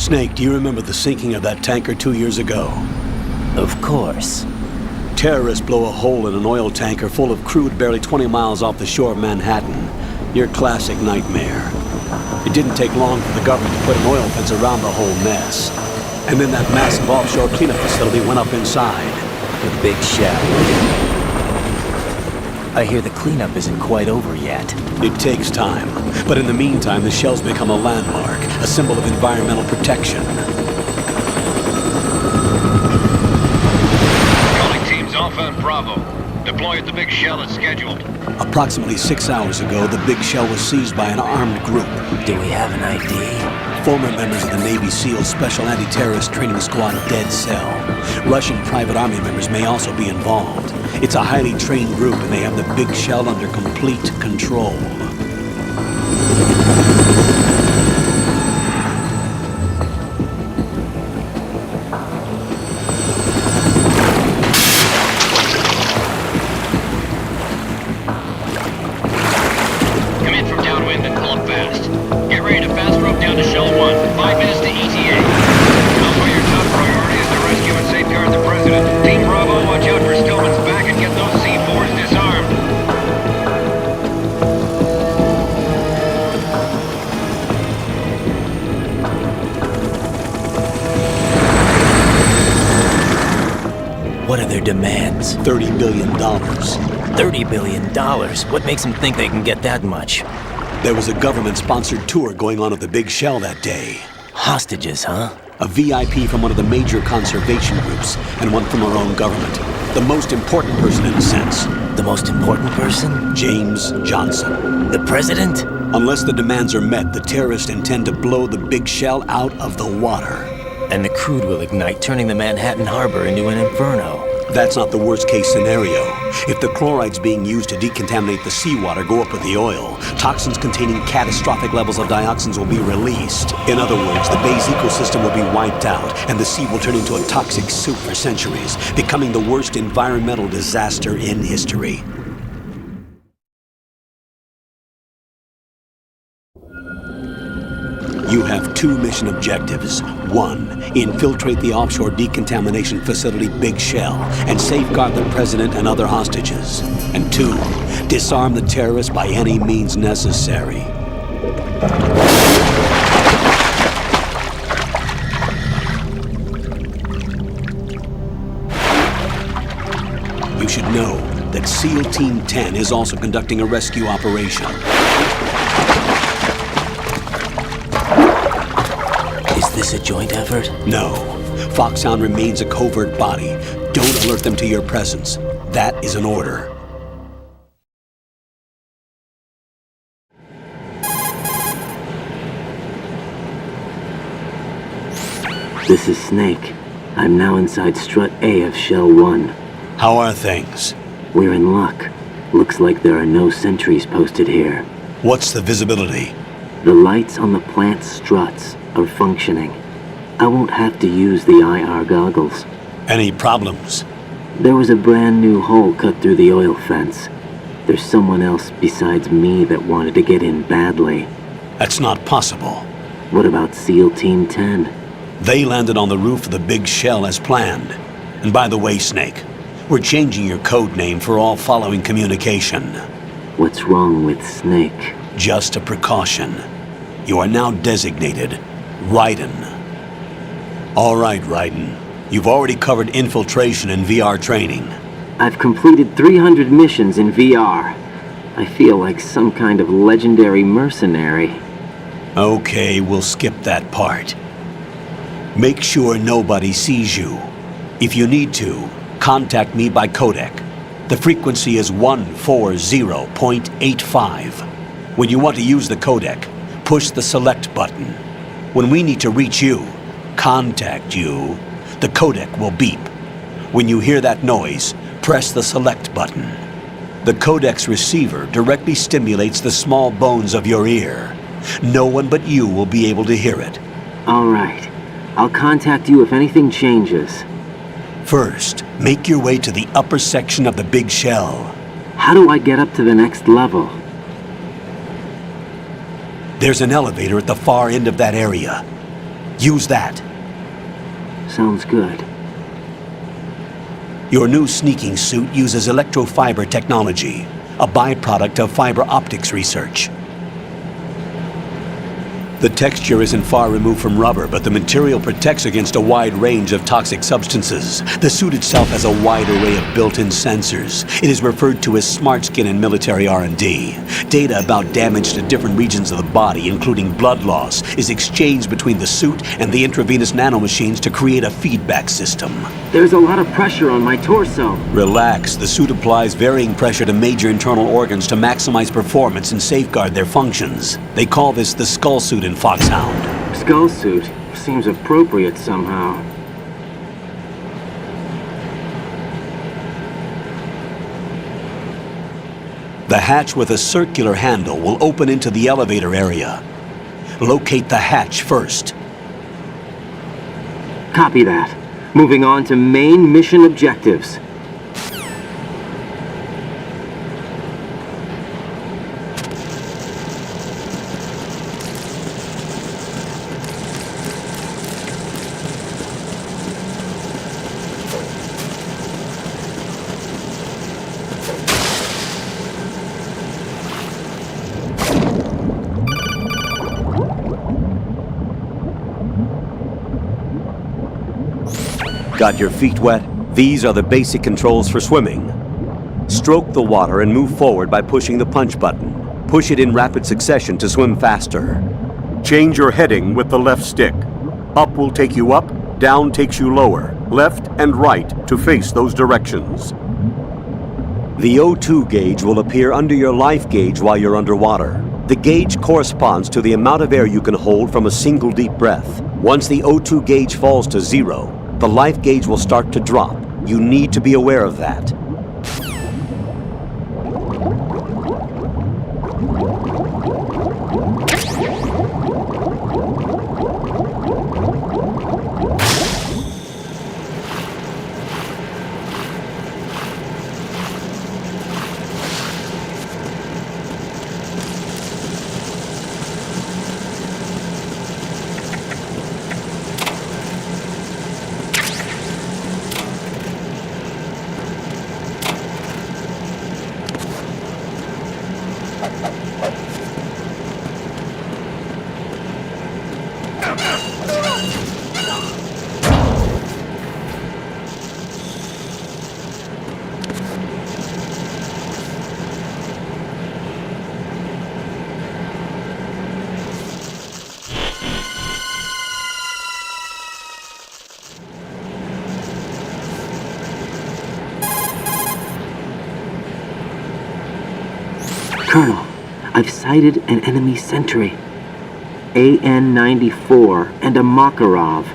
Snake, do you remember the sinking of that tanker 2 years ago? Of course. Terrorists blow a hole in an oil tanker full of crude barely 20 miles off the shore of Manhattan. Your classic nightmare. It didn't take long for the government to put an oil fence around the whole mess. And then that massive offshore cleanup facility went up inside. The Big Shell. I hear the cleanup isn't quite over yet. It takes time. But in the meantime, the shell's become a landmark, a symbol of environmental protection. Calling teams Alpha and Bravo. Deploy at the Big Shell as scheduled. Approximately 6 hours ago, the Big Shell was seized by an armed group. Do we have an ID? Former members of the Navy SEAL Special Anti-Terrorist Training Squad Dead Cell. Russian private army members may also be involved. It's a highly trained group, and they have the Big Shell under complete control. Come in from downwind and pull up fast. Get ready to fast rope down to Shell 1. 5 minutes to ETA. Alpha, your top priority is to rescue and safeguard the President. Team Bravo, watch out for Stillman's back and get those C4s disarmed. What are their demands? $30 billion. $30 billion? What makes them think they can get that much? There was a government-sponsored tour going on at the Big Shell that day. Hostages, huh? A VIP from one of the major conservation groups, and one from our own government. The most important person in a sense. The most important person? James Johnson. The President? Unless the demands are met, the terrorists intend to blow the Big Shell out of the water. And the crude will ignite, turning the Manhattan Harbor into an inferno. That's not the worst-case scenario. If the chlorides being used to decontaminate the seawater go up with the oil, toxins containing catastrophic levels of dioxins will be released. In other words, the bay's ecosystem will be wiped out, and the sea will turn into a toxic soup for centuries, becoming the worst environmental disaster in history. You have 2 mission objectives. 1, infiltrate the offshore decontamination facility Big Shell and safeguard the President and other hostages. And 2, disarm the terrorists by any means necessary. You should know that SEAL Team 10 is also conducting a rescue operation. Is this a joint effort? No. Foxhound remains a covert body. Don't alert them to your presence. That is an order. This is Snake. I'm now inside Strut A of Shell 1. How are things? We're in luck. Looks like there are no sentries posted here. What's the visibility? The lights on the plant's struts are functioning. I won't have to use the IR goggles. Any problems? There was a brand new hole cut through the oil fence. There's someone else besides me that wanted to get in badly. That's not possible. What about SEAL Team 10? They landed on the roof of the Big Shell as planned. And by the way, Snake, we're changing your code name for all following communication. What's wrong with Snake? Just a precaution. You are now designated Raiden. All right, Raiden. You've already covered infiltration and VR training. I've completed 300 missions in VR. I feel like some kind of legendary mercenary. Okay, we'll skip that part. Make sure nobody sees you. If you need to, contact me by codec. The frequency is 140.85. When you want to use the codec, push the select button. When we need to reach you, contact you, the codec will beep. When you hear that noise, press the select button. The codec's receiver directly stimulates the small bones of your ear. No one but you will be able to hear it. All right. I'll contact you if anything changes. First, make your way to the upper section of the Big Shell. How do I get up to the next level? There's an elevator at the far end of that area. Use that. Sounds good. Your new sneaking suit uses electrofiber technology, a byproduct of fiber optics research. The texture isn't far removed from rubber, but the material protects against a wide range of toxic substances. The suit itself has a wide array of built-in sensors. It is referred to as smart skin in military R&D. Data about damage to different regions of the body, including blood loss, is exchanged between the suit and the intravenous nanomachines to create a feedback system. There's a lot of pressure on my torso. Relax. The suit applies varying pressure to major internal organs to maximize performance and safeguard their functions. They call this the skull suit in Foxhound. Skull suit seems appropriate somehow. The hatch with a circular handle will open into the elevator area. Locate the hatch first. Copy that. Moving on to main mission objectives. Got your feet wet? These are the basic controls for swimming. Stroke the water and move forward by pushing the punch button. Push it in rapid succession to swim faster. Change your heading with the left stick. Up will take you up, down takes you lower, left and right to face those directions. The O2 gauge will appear under your life gauge while you're underwater. The gauge corresponds to the amount of air you can hold from a single deep breath. Once the O2 gauge falls to 0, the life gauge will start to drop. You need to be aware of that. Colonel, I've sighted an enemy sentry. AN-94 and a Makarov.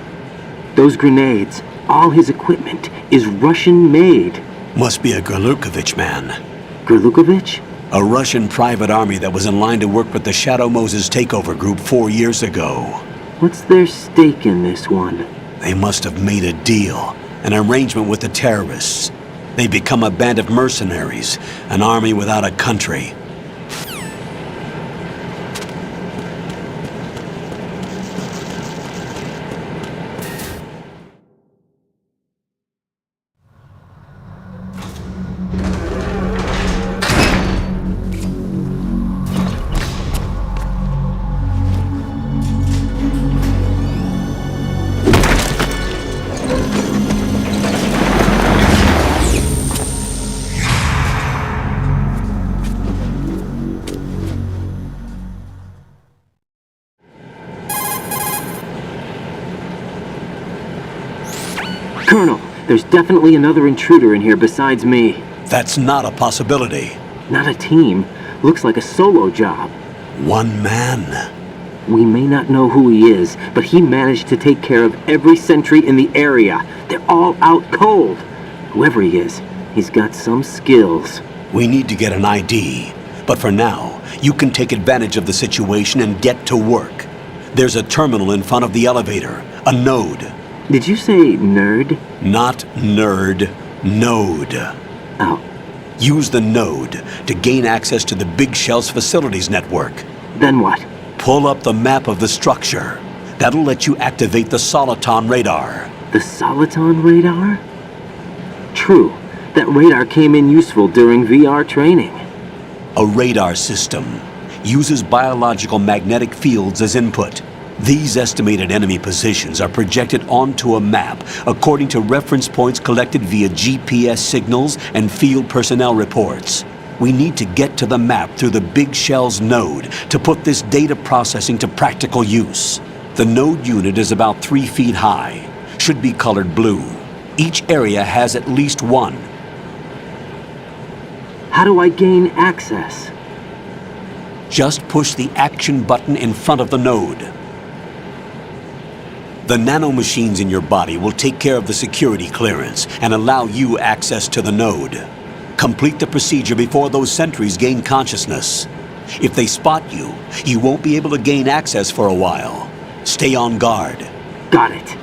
Those grenades, all his equipment, is Russian-made. Must be a Gorlukovich man. Gorlukovich? A Russian private army that was in line to work with the Shadow Moses takeover group 4 years ago. What's their stake in this one? They must have made a deal, an arrangement with the terrorists. They become a band of mercenaries, an army without a country. Colonel, there's definitely another intruder in here besides me. That's not a possibility. Not a team. Looks like a solo job. One man. We may not know who he is, but he managed to take care of every sentry in the area. They're all out cold. Whoever he is, he's got some skills. We need to get an ID. But for now, you can take advantage of the situation and get to work. There's a terminal in front of the elevator. A node. Did you say nerd? Not nerd. Node. Oh, Use the node to gain access to the Big Shell's facilities network. then what? Pull up the map of the structure. That'll let you activate the Soliton radar. The Soliton radar? True. That radar came in useful during VR training. A radar system uses biological magnetic fields as input. These estimated enemy positions are projected onto a map according to reference points collected via GPS signals and field personnel reports. We need to get to the map through the Big Shell's node to put this data processing to practical use. The node unit is about 3 feet high, should be colored blue. Each area has at least one. How do I gain access? Just push the action button in front of the node. The nanomachines in your body will take care of the security clearance and allow you access to the node. Complete the procedure before those sentries gain consciousness. If they spot you, you won't be able to gain access for a while. Stay on guard. Got it.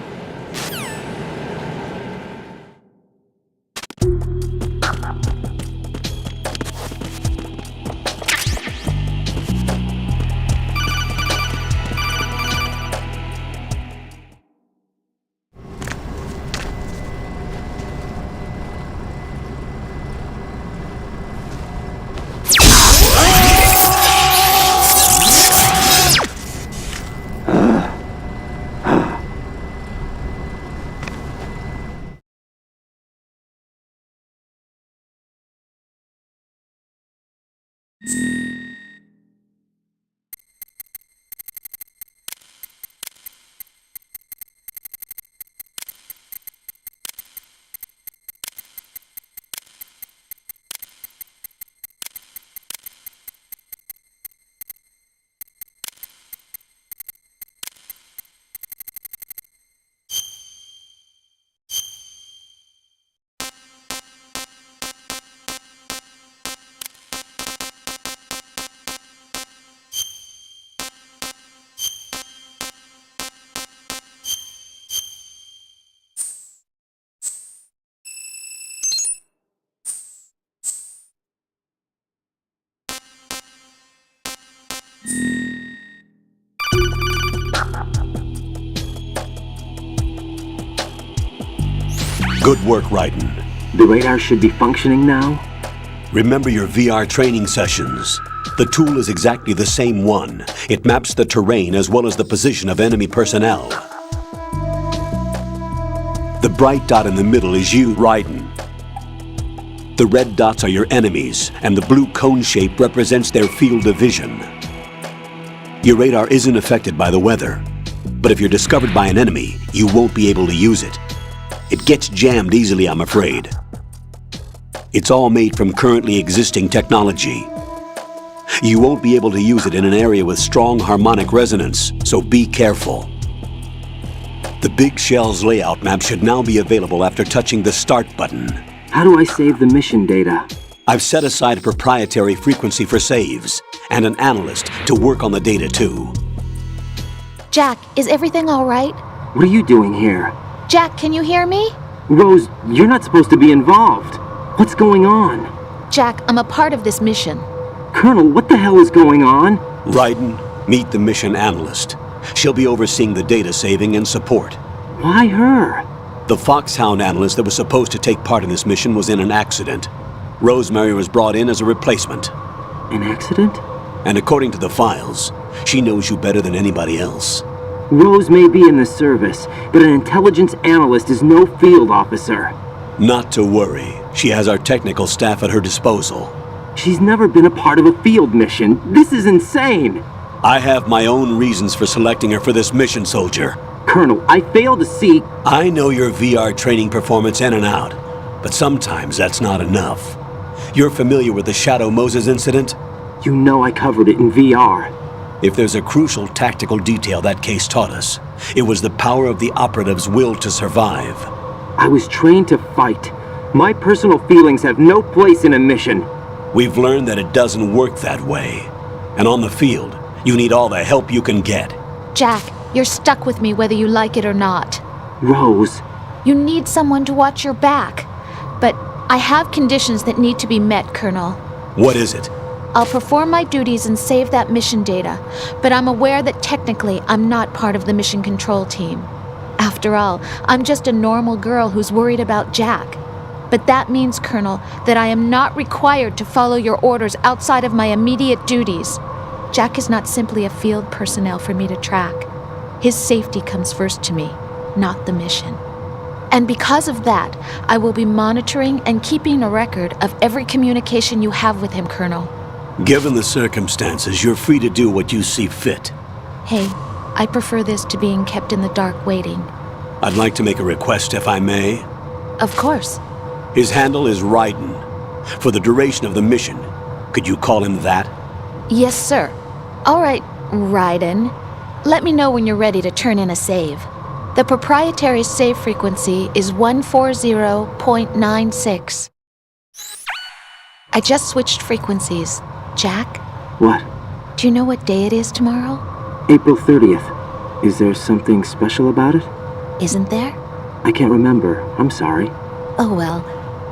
Good work, Raiden. The radar should be functioning now? Remember your VR training sessions. The tool is exactly the same one. It maps the terrain as well as the position of enemy personnel. The bright dot in the middle is you, Raiden. The red dots are your enemies, and the blue cone shape represents their field of vision. Your radar isn't affected by the weather, but if you're discovered by an enemy, you won't be able to use it. It gets jammed easily, I'm afraid. It's all made from currently existing technology. You won't be able to use it in an area with strong harmonic resonance, so be careful. The Big Shell's layout map should now be available after touching the Start button. How do I save the mission data? I've set aside a proprietary frequency for saves, and an analyst to work on the data too. Jack, is everything all right? What are you doing here? Jack, can you hear me? Rose, you're not supposed to be involved. What's going on? Jack, I'm a part of this mission. Colonel, what the hell is going on? Raiden, meet the mission analyst. She'll be overseeing the data saving and support. Why her? The Foxhound analyst that was supposed to take part in this mission was in an accident. Rosemary was brought in as a replacement. An accident? And according to the files, she knows you better than anybody else. Rose may be in the service, but an intelligence analyst is no field officer. Not to worry. She has our technical staff at her disposal. She's never been a part of a field mission. This is insane! I have my own reasons for selecting her for this mission, soldier. Colonel, I fail to see... I know your VR training performance in and out, but sometimes that's not enough. You're familiar with the Shadow Moses incident? You know I covered it in VR. If there's a crucial tactical detail that case taught us, it was the power of the operative's will to survive. I was trained to fight. My personal feelings have no place in a mission. We've learned that it doesn't work that way. And on the field, you need all the help you can get. Jack, you're stuck with me whether you like it or not. Rose. You need someone to watch your back. But I have conditions that need to be met, Colonel. What is it? I'll perform my duties and save that mission data, but I'm aware that technically I'm not part of the mission control team. After all, I'm just a normal girl who's worried about Jack. But that means, Colonel, that I am not required to follow your orders outside of my immediate duties. Jack is not simply a field personnel for me to track. His safety comes first to me, not the mission. And because of that, I will be monitoring and keeping a record of every communication you have with him, Colonel. Given the circumstances, you're free to do what you see fit. Hey, I prefer this to being kept in the dark waiting. I'd like to make a request, if I may. Of course. His handle is Raiden. For the duration of the mission, could you call him that? Yes, sir. All right, Raiden. Let me know when you're ready to turn in a save. The proprietary save frequency is 140.96. I just switched frequencies. Jack, What? do you know what day it is tomorrow? April 30th. Is there something special about it? Isn't there? I can't remember. I'm sorry. Oh well,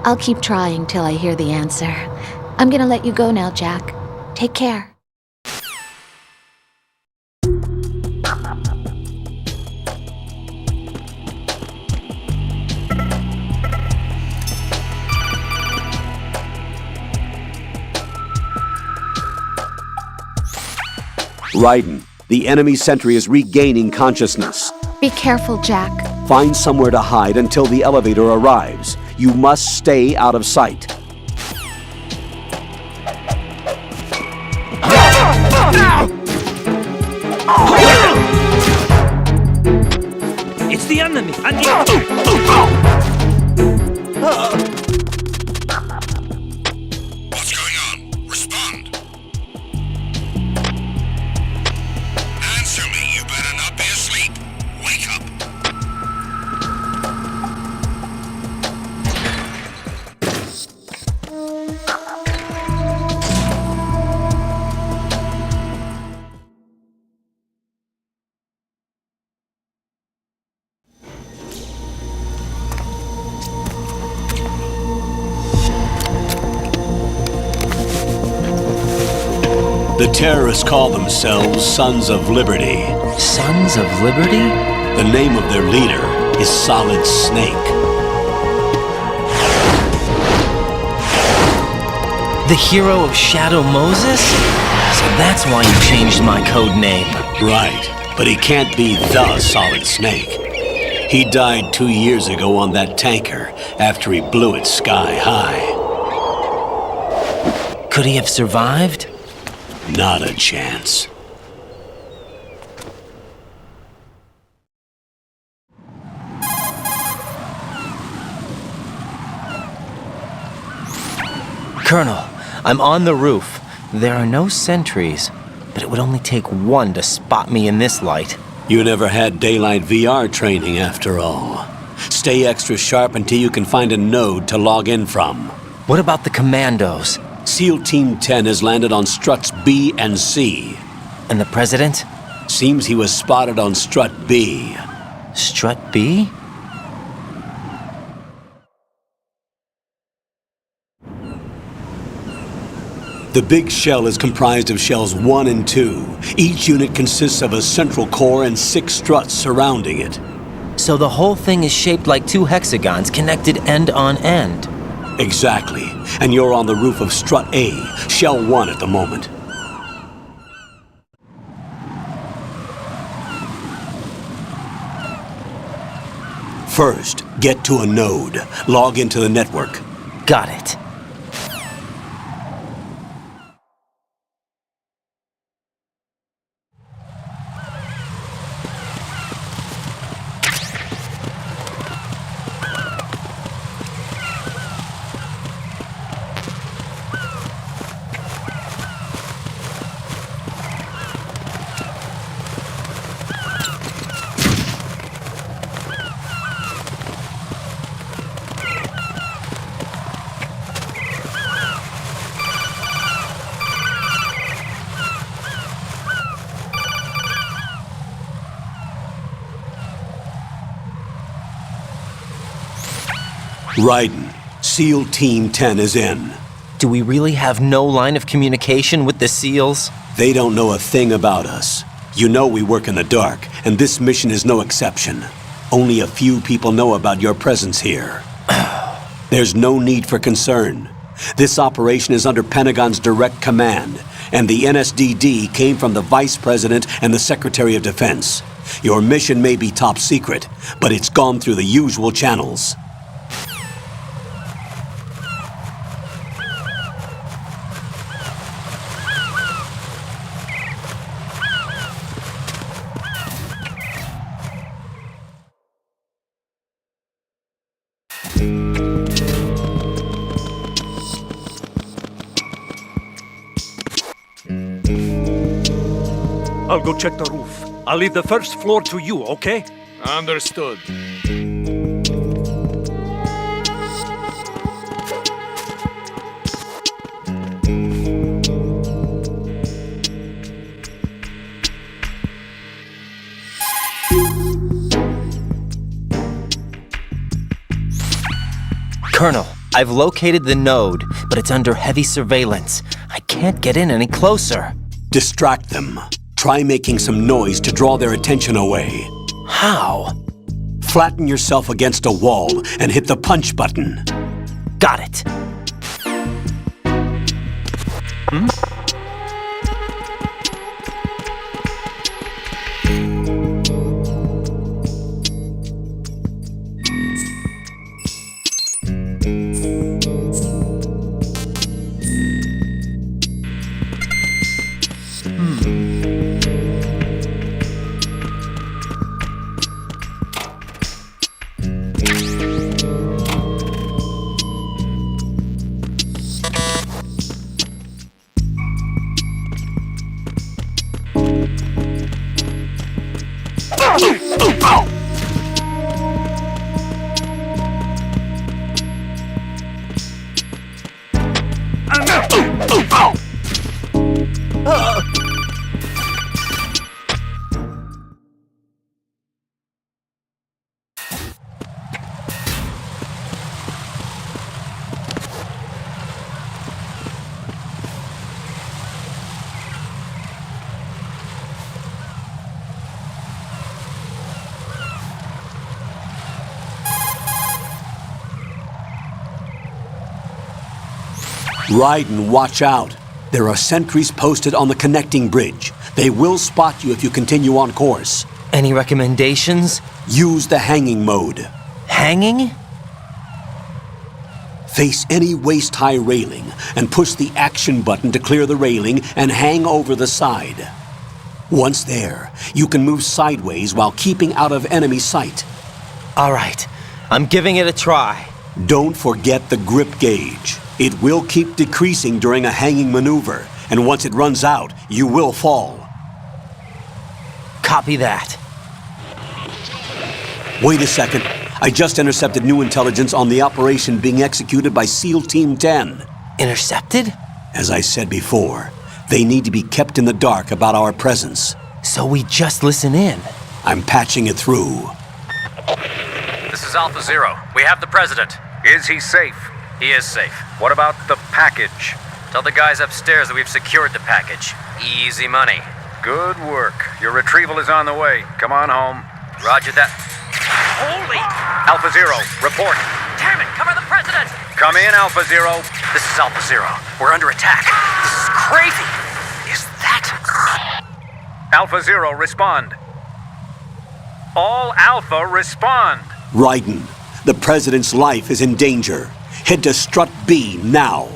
I'll keep trying till I hear the answer. I'm gonna let you go now, Jack. Take care. Raiden, the enemy sentry is regaining consciousness. Be careful, Jack. Find somewhere to hide until the elevator arrives. You must stay out of sight. It's the enemy! What's going on? Respond. Answer me. You better not be asleep. Wake up. The terrorists call themselves Sons of Liberty. Sons of Liberty? The name of their leader is Solid Snake. The hero of Shadow Moses? So that's why you changed my code name. Right, but he can't be the Solid Snake. He died 2 years ago on that tanker after he blew it sky high. Could he have survived? Not a chance. Colonel, I'm on the roof. There are no sentries, but it would only take one to spot me in this light. You never had daylight VR training after all. Stay extra sharp until you can find a node to log in from. What about the commandos? SEAL Team 10 has landed on struts B and C. And the president? Seems he was spotted on strut B. Strut B? The big shell is comprised of shells 1 and 2. Each unit consists of a central core and 6 struts surrounding it. So the whole thing is shaped like 2 hexagons connected end on end. Exactly. And you're on the roof of strut A, shell 1 at the moment. First, get to a node. Log into the network. Got it. Raiden, SEAL Team 10 is in. Do we really have no line of communication with the SEALs? They don't know a thing about us. You know we work in the dark, and this mission is no exception. Only a few people know about your presence here. There's no need for concern. This operation is under Pentagon's direct command, and the NSDD came from the Vice President and the Secretary of Defense. Your mission may be top secret, but it's gone through the usual channels. I'll go check the roof. I'll leave the first floor to you, okay? Understood. Colonel, I've located the node, but it's under heavy surveillance. I can't get in any closer. Distract them. Try making some noise to draw their attention away. How? Flatten yourself against a wall and hit the punch button. Got it. Raiden, watch out. There are sentries posted on the connecting bridge. They will spot you if you continue on course. Any recommendations? Use the hanging mode. Hanging? Face any waist-high railing and push the action button to clear the railing and hang over the side. Once there, you can move sideways while keeping out of enemy sight. All right, I'm giving it a try. Don't forget the grip gauge. It will keep decreasing during a hanging maneuver, and once it runs out, you will fall. Copy that. Wait a second. I just intercepted new intelligence on the operation being executed by SEAL Team 10. Intercepted? As I said before, they need to be kept in the dark about our presence. So we just listen in. I'm patching it through. This is Alpha Zero. We have the president. Is he safe? He is safe. What about the package? Tell the guys upstairs that we've secured the package. Easy money. Good work. Your retrieval is on the way. Come on home. Roger that. Holy! Alpha Zero, report. Damn it! Cover the president! Come in, Alpha Zero. This is Alpha Zero. We're under attack. This is crazy. Is that... Alpha Zero, respond. All Alpha, respond. Raiden, the President's life is in danger. Head to Strut B now.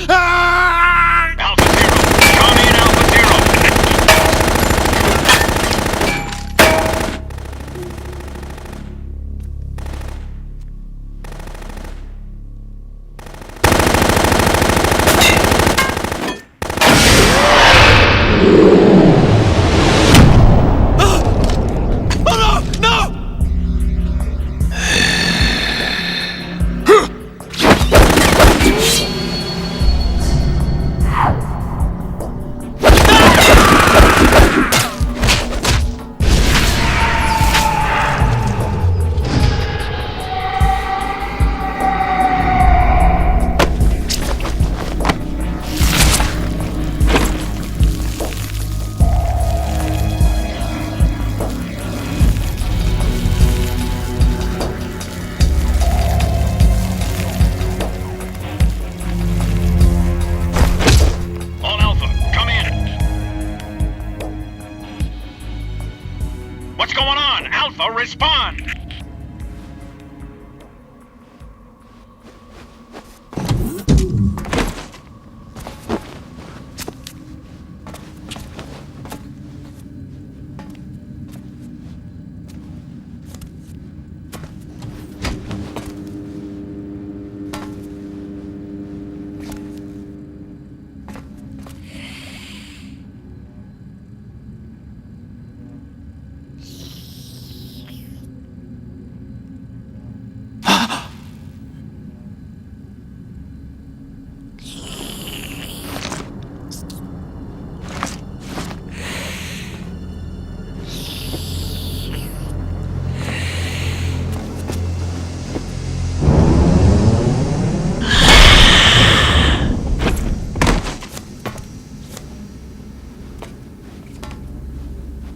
Alpha Zero. Come in, Alpha Zero. All Alpha, come in. What's going on? Alpha, respond!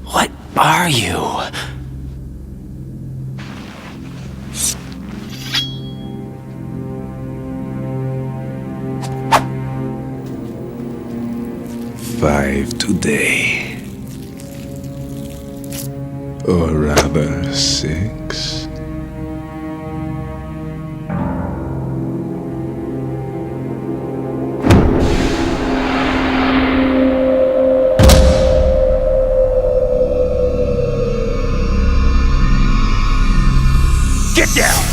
What are you? Five today. Or rather, 6. Get down!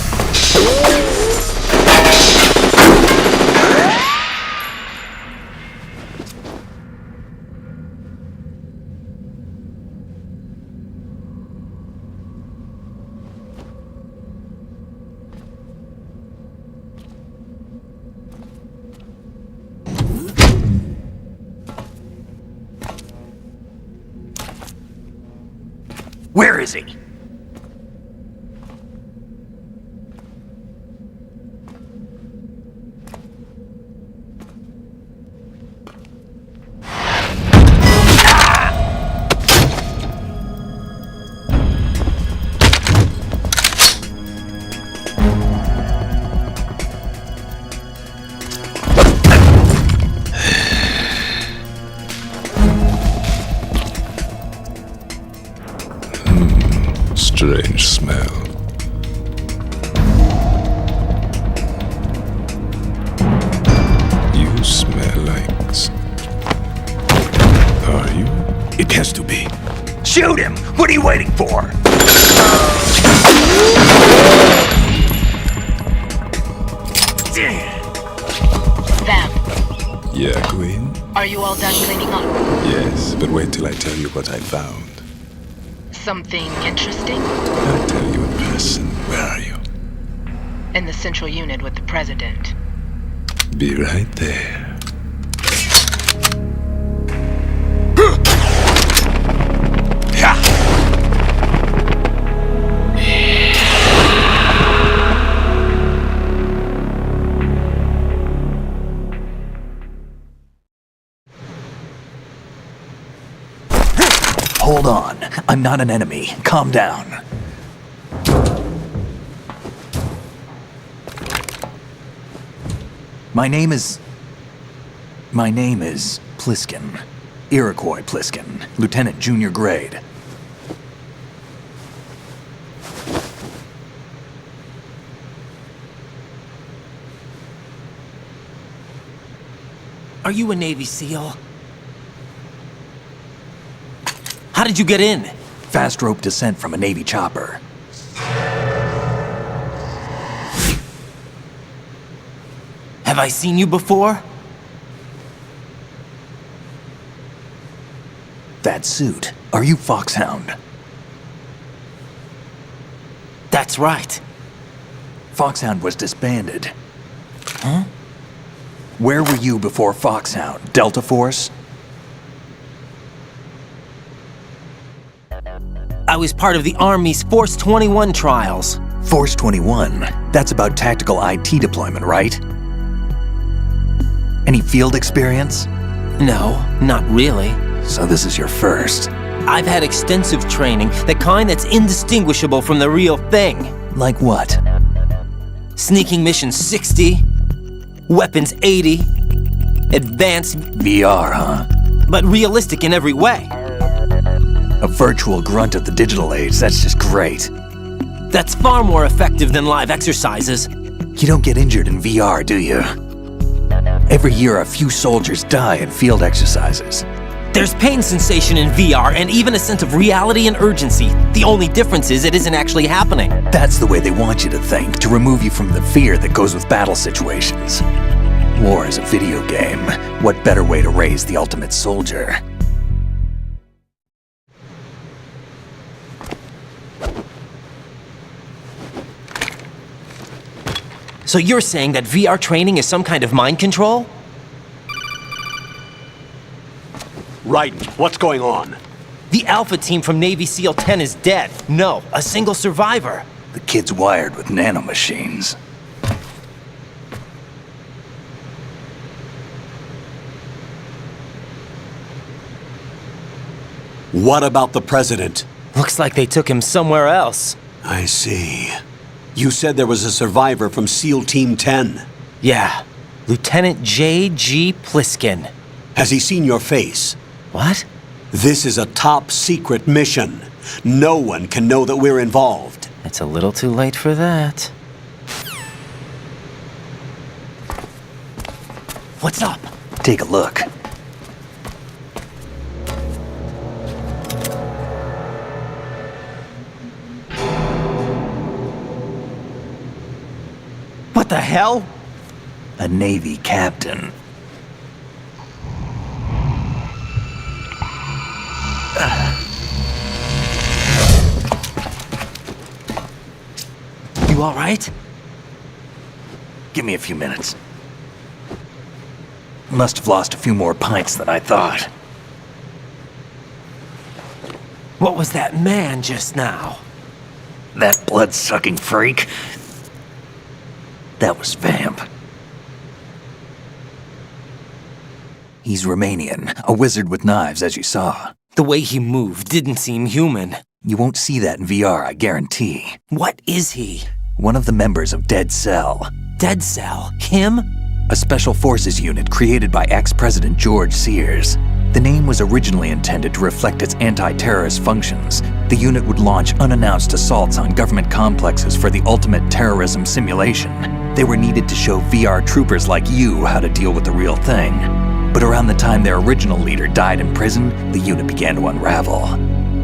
Where is he? Strange smell. You smell like... Are you? It has to be. Shoot him! What are you waiting for? Vam, Yeah, Queen? are you all done cleaning up? Yes, but wait till I tell you what I found. Something interesting? I'll tell you in person. Where are you? In the central unit with the president. Be right there. Hold on. I'm not an enemy. Calm down. My name is Pliskin. Iroquois Pliskin, Lieutenant Junior Grade. Are you a Navy SEAL? How did you get in? Fast rope descent from a Navy chopper. Have I seen you before? That suit. Are you Foxhound? That's right. Foxhound was disbanded. Huh? Where were you before Foxhound? Delta Force? I was part of the Army's Force 21 trials. Force 21? That's about tactical IT deployment, right? Any field experience? No, not really. So this is your first. I've had extensive training, the kind that's indistinguishable from the real thing. Like what? Sneaking mission 60, weapons 80, advanced VR, huh? but realistic in every way. A virtual grunt of the digital age, that's just great. That's far more effective than live exercises. You don't get injured in VR, do you? Every year a few soldiers die in field exercises. There's pain sensation in VR and even a sense of reality and urgency. The only difference is it isn't actually happening. That's the way they want you to think, to remove you from the fear that goes with battle situations. War is a video game. What better way to raise the ultimate soldier? So you're saying that VR training is some kind of mind control? Raiden, what's going on? The Alpha team from Navy SEAL 10 is dead. No, a single survivor. The kid's wired with nanomachines. What about the president? Looks like they took him somewhere else. I see. You said there was a survivor from SEAL Team 10. Yeah, Lieutenant J.G. Pliskin. Has he seen your face? What? This is a top secret mission. No one can know that we're involved. It's a little too late for that. What's up? Take a look. What the hell? A Navy captain. You all right? Give me a few minutes. Must have lost a few more pints than I thought. What was that man just now? That blood-sucking freak? That was Vamp. He's Romanian, a wizard with knives, as you saw. The way he moved didn't seem human. You won't see that in VR, I guarantee. What is he? One of the members of Dead Cell. Dead Cell? Him? A special forces unit created by ex-President George Sears. The name was originally intended to reflect its anti-terrorist functions. The unit would launch unannounced assaults on government complexes for the ultimate terrorism simulation. They were needed to show VR troopers like you how to deal with the real thing. But around the time their original leader died in prison, the unit began to unravel.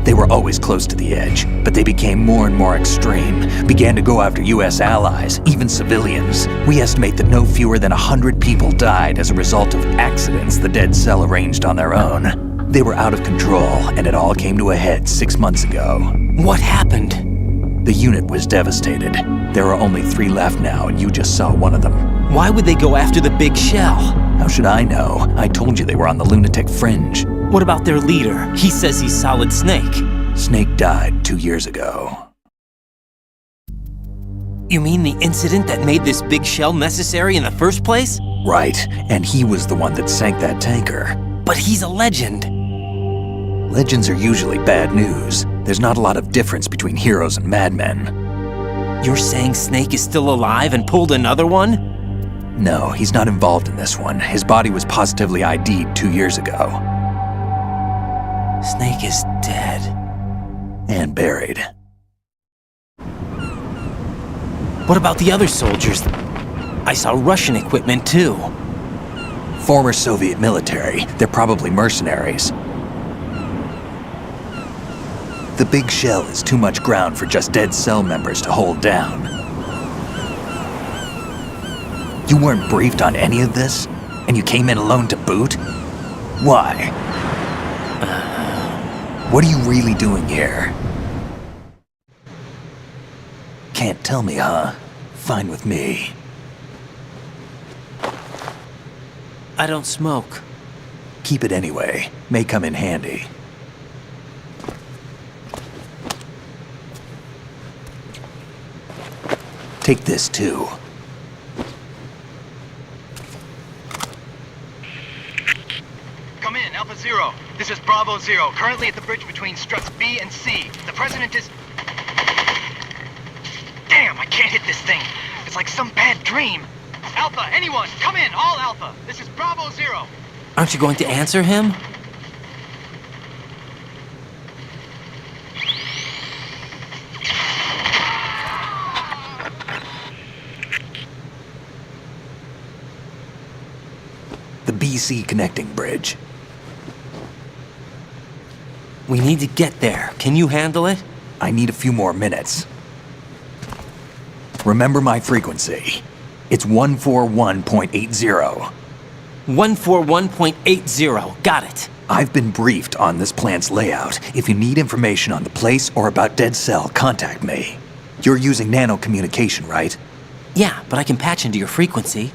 They were always close to the edge, but they became more and more extreme, began to go after US allies, even civilians. We estimate that no fewer than 100 people died as a result of accidents the Dead Cell arranged on their own. They were out of control, and it all came to a head 6 months ago. What happened? The unit was devastated. There are only 3 left now, and you just saw one of them. Why would they go after the big shell? How should I know? I told you they were on the lunatic fringe. What about their leader? He says he's Solid Snake. Snake died 2 years ago. You mean the incident that made this big shell necessary in the first place? Right, and he was the one that sank that tanker. But he's a legend. Legends are usually bad news. There's not a lot of difference between heroes and madmen. You're saying Snake is still alive and pulled another one? No, he's not involved in this one. His body was positively ID'd 2 years ago. Snake is dead. And buried. What about the other soldiers? I saw Russian equipment too. Former Soviet military. They're probably mercenaries. The big shell is too much ground for just dead cell members to hold down. You weren't briefed on any of this? And you came in alone to boot? Why? What are you really doing here? Can't tell me, huh? Fine with me. I don't smoke. Keep it anyway. May come in handy. Take this too. Come in, Alpha Zero. This is Bravo Zero, currently at the bridge between struts B and C. The President is... Damn, I can't hit this thing. It's like some bad dream. Alpha, anyone, come in, all Alpha. This is Bravo Zero. Aren't you going to answer him? The BC connecting bridge. We need to get there. Can you handle it? I need a few more minutes. Remember my frequency. It's 141.80. 141.80. Got it. I've been briefed on this plant's layout. If you need information on the place or about Dead Cell, contact me. You're using nano communication, right? Yeah, but I can patch into your frequency.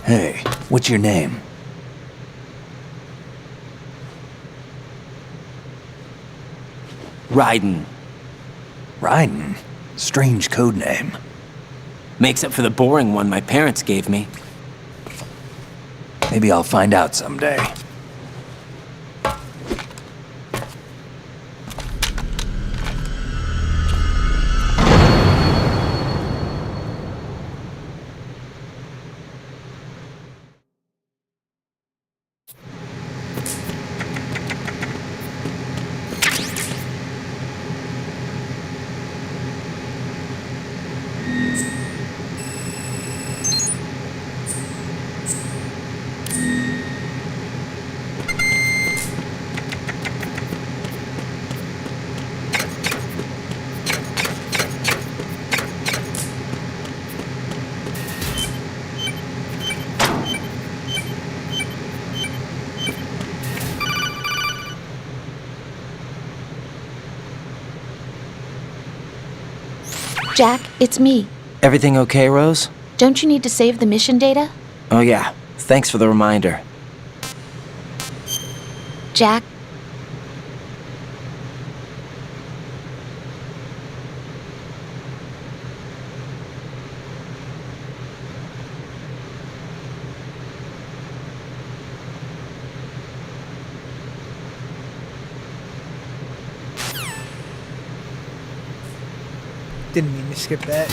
Hey, what's your name? Raiden. Raiden? Strange code name. Makes up for the boring one my parents gave me. Maybe I'll find out someday. Jack, it's me. Everything okay, Rose? Don't you need to save the mission data? Oh yeah. Thanks for the reminder. Jack? Didn't mean to skip that.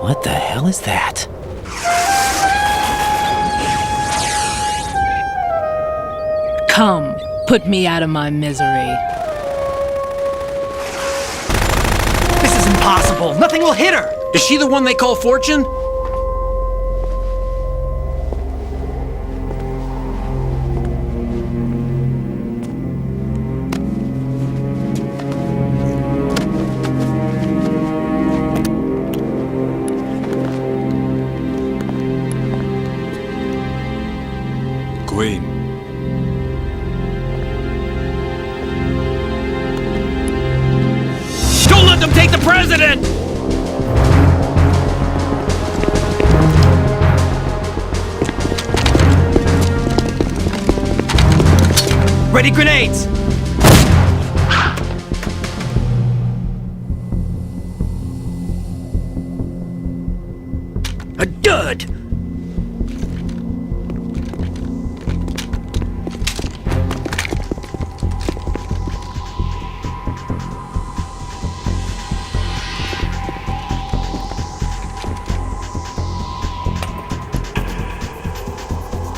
What the hell is that? Come, put me out of my misery. This is impossible. Nothing will hit her. Is she the one they call Fortune? President! Ready grenades! A dud!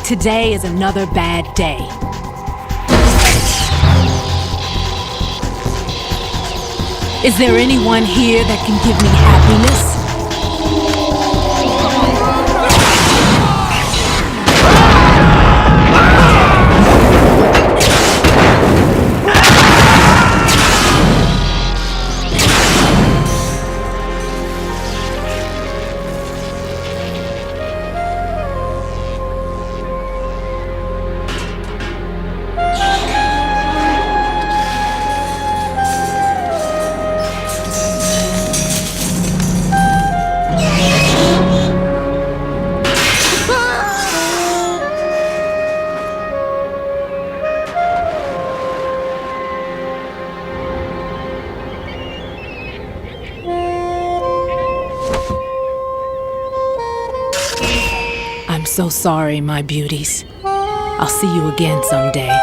Today is another bad day. Is there anyone here that can give me happiness? I'm so sorry, my beauties. I'll see you again someday.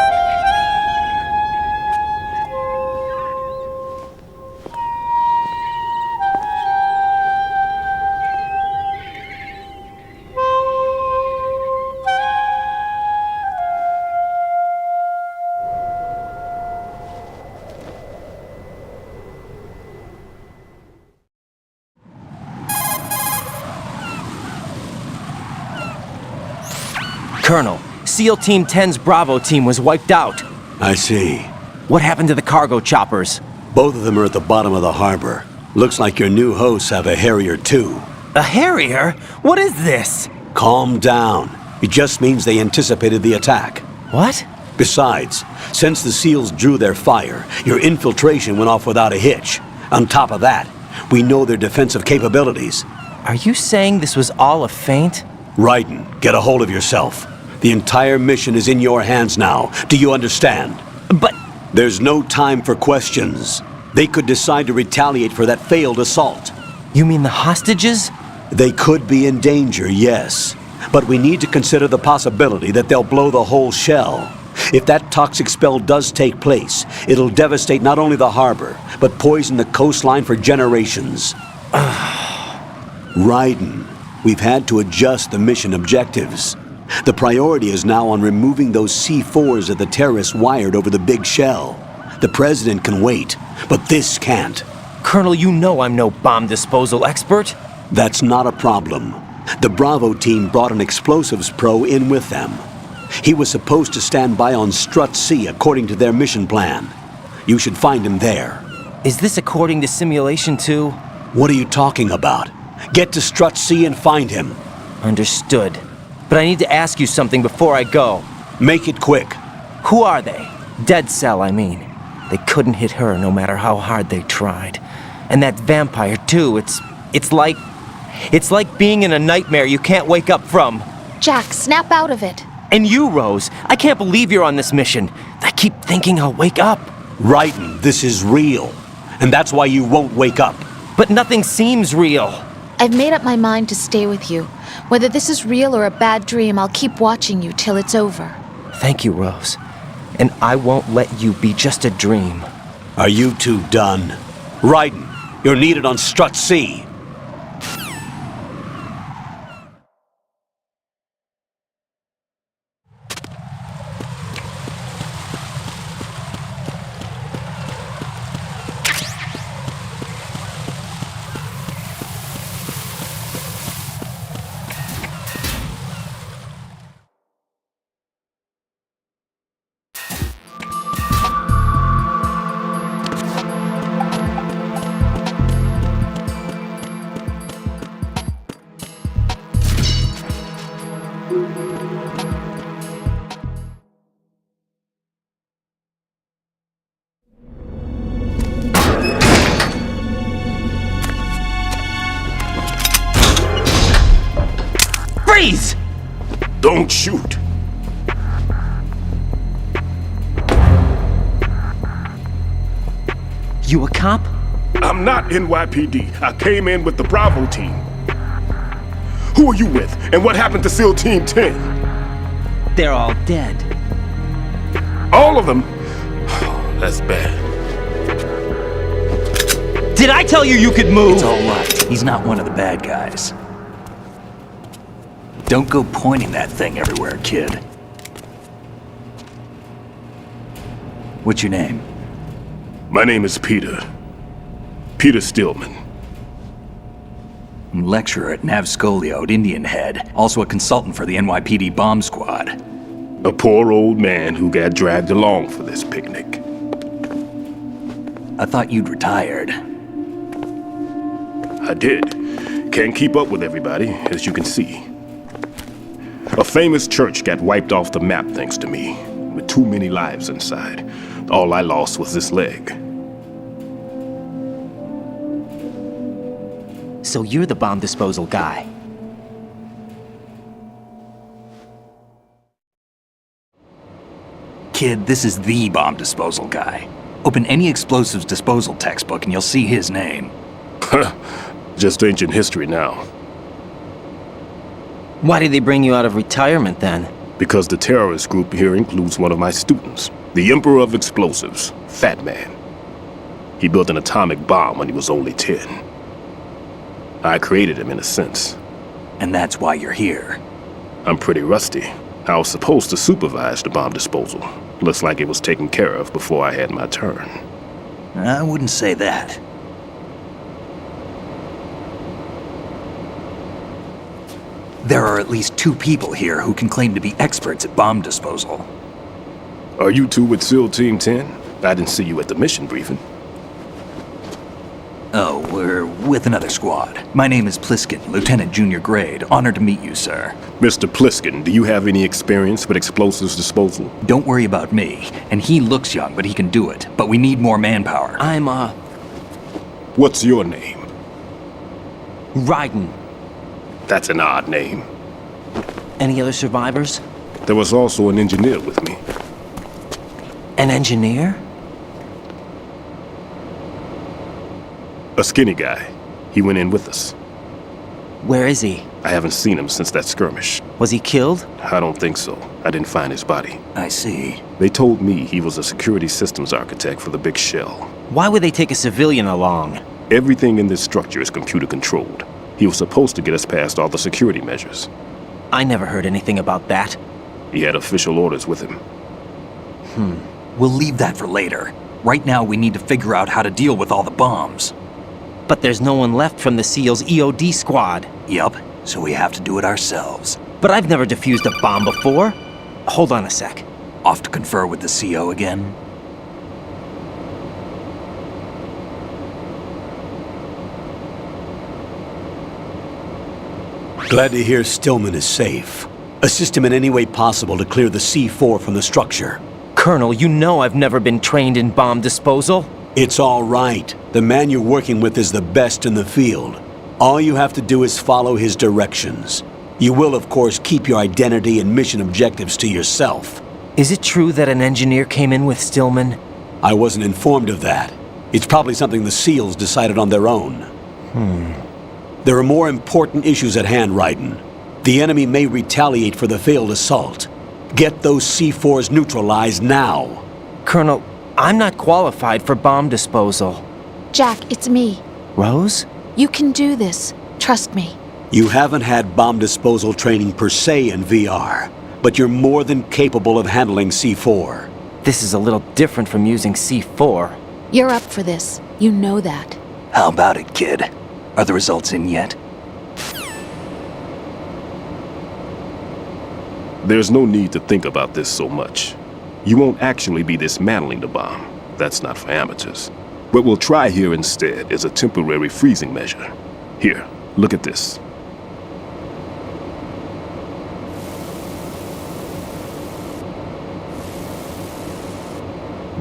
Colonel, SEAL Team 10's Bravo team was wiped out. I see. What happened to the cargo choppers? Both of them are at the bottom of the harbor. Looks like your new hosts have a Harrier too. A Harrier? What is this? Calm down. It just means they anticipated the attack. What? Besides, since the SEALs drew their fire, your infiltration went off without a hitch. On top of that, we know their defensive capabilities. Are you saying this was all a feint? Raiden, get a hold of yourself. The entire mission is in your hands now. Do you understand? But... There's no time for questions. They could decide to retaliate for that failed assault. You mean the hostages? They could be in danger, yes. But we need to consider the possibility that they'll blow the whole shell. If that toxic spell does take place, it'll devastate not only the harbor, but poison the coastline for generations. Raiden, we've had to adjust the mission objectives. The priority is now on removing those C4s that the terrorists wired over the big shell. The President can wait, but this can't. Colonel, you know I'm no bomb disposal expert. That's not a problem. The Bravo team brought an explosives pro in with them. He was supposed to stand by on Strut C according to their mission plan. You should find him there. Is this according to Simulation 2? What are you talking about? Get to Strut C and find him. Understood. But I need to ask you something before I go. Make it quick. Who are they? Dead Cell, I mean. They couldn't hit her no matter how hard they tried. And that vampire, too, it's like being in a nightmare you can't wake up from. Jack, snap out of it. And you, Rose, I can't believe you're on this mission. I keep thinking I'll wake up. Raiden, this is real. And that's why you won't wake up. But nothing seems real. I've made up my mind to stay with you. Whether this is real or a bad dream, I'll keep watching you till it's over. Thank you, Rose. And I won't let you be just a dream. Are you two done? Raiden, you're needed on Strut C. Don't shoot. You a cop? I'm not NYPD. I came in with the Bravo team. Who are you with? And what happened to SEAL Team 10? They're all dead. All of them? That's bad. Did I tell you you could move? It's all right. He's not one of the bad guys. Don't go pointing that thing everywhere, kid. What's your name? My name is Peter. Peter Stillman. Lecturer at Navscolio at Indian Head. Also a consultant for the NYPD bomb squad. A poor old man who got dragged along for this picnic. I thought you'd retired. I did. Can't keep up with everybody, as you can see. A famous church got wiped off the map thanks to me, with too many lives inside. All I lost was this leg. So you're the bomb disposal guy. Kid, this is the bomb disposal guy. Open any explosives disposal textbook and you'll see his name. Just ancient history now. Why did they bring you out of retirement then? Because the terrorist group here includes one of my students, the Emperor of Explosives, Fat Man. He built an atomic bomb when he was only 10. I created him in a sense. And that's why you're here. I'm pretty rusty. I was supposed to supervise the bomb disposal. Looks like it was taken care of before I had my turn. I wouldn't say that. There are at least 2 people here who can claim to be experts at bomb disposal. Are you two with SEAL Team 10? I didn't see you at the mission briefing. Oh, we're with another squad. My name is Pliskin, Lieutenant Junior Grade. Honored to meet you, sir. Mr. Pliskin, do you have any experience with explosives disposal? Don't worry about me. And he looks young, but he can do it. But we need more manpower. I'm, What's your name? Raiden. That's an odd name. Any other survivors? There was also an engineer with me. An engineer? A skinny guy. He went in with us. Where is he? I haven't seen him since that skirmish. Was he killed? I don't think so. I didn't find his body. I see. They told me he was a security systems architect for the big shell. Why would they take a civilian along? Everything in this structure is computer controlled. He was supposed to get us past all the security measures. I never heard anything about that. He had official orders with him. We'll leave that for later. Right now, we need to figure out how to deal with all the bombs. But there's no one left from the SEAL's EOD squad. Yup, so we have to do it ourselves. But I've never defused a bomb before. Hold on a sec. Off to confer with the CO again? Glad to hear Stillman is safe. Assist him in any way possible to clear the C4 from the structure. Colonel, you know I've never been trained in bomb disposal. It's all right. The man you're working with is the best in the field. All you have to do is follow his directions. You will, of course, keep your identity and mission objectives to yourself. Is it true that an engineer came in with Stillman? I wasn't informed of that. It's probably something the SEALs decided on their own. There are more important issues at hand, Raiden. The enemy may retaliate for the failed assault. Get those C4s neutralized now. Colonel, I'm not qualified for bomb disposal. Jack, it's me. Rose? You can do this. Trust me. You haven't had bomb disposal training per se in VR, but you're more than capable of handling C4. This is a little different from using C4. You're up for this. You know that. How about it, kid? Are the results in yet? There's no need to think about this so much. You won't actually be dismantling the bomb. That's not for amateurs. What we'll try here instead is a temporary freezing measure. Here, look at this.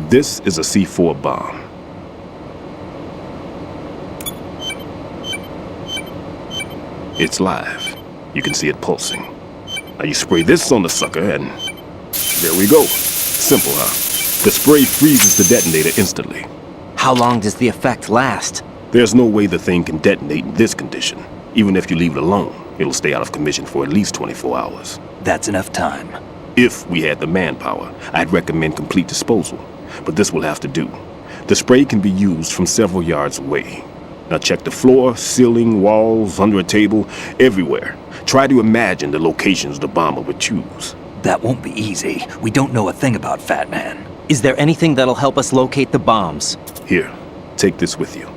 This is a C4 bomb. It's live. You can see it pulsing. Now you spray this on the sucker and there we go. Simple, huh? The spray freezes the detonator instantly. How long does the effect last? There's no way the thing can detonate in this condition. Even if you leave it alone, it'll stay out of commission for at least 24 hours. That's enough time. If we had the manpower, I'd recommend complete disposal. But this will have to do. The spray can be used from several yards away. Now check the floor, ceiling, walls, under a table, everywhere. Try to imagine the locations the bomber would choose. That won't be easy. We don't know a thing about Fat Man. Is there anything that'll help us locate the bombs? Here, take this with you.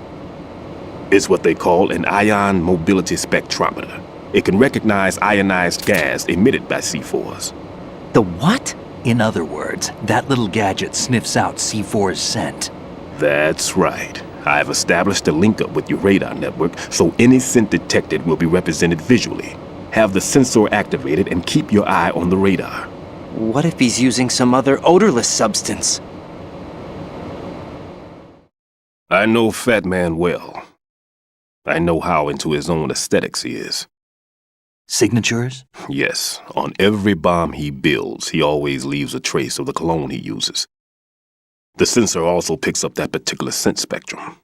It's what they call an ion mobility spectrometer. It can recognize ionized gas emitted by C4s. The what? In other words, that little gadget sniffs out C4's scent. That's right. I've established a link up with your radar network, so any scent detected will be represented visually. Have the sensor activated and keep your eye on the radar. What if he's using some other odorless substance? I know Fat Man well. I know how into his own aesthetics he is. Signatures? Yes, on every bomb he builds, he always leaves a trace of the cologne he uses. The sensor also picks up that particular scent spectrum.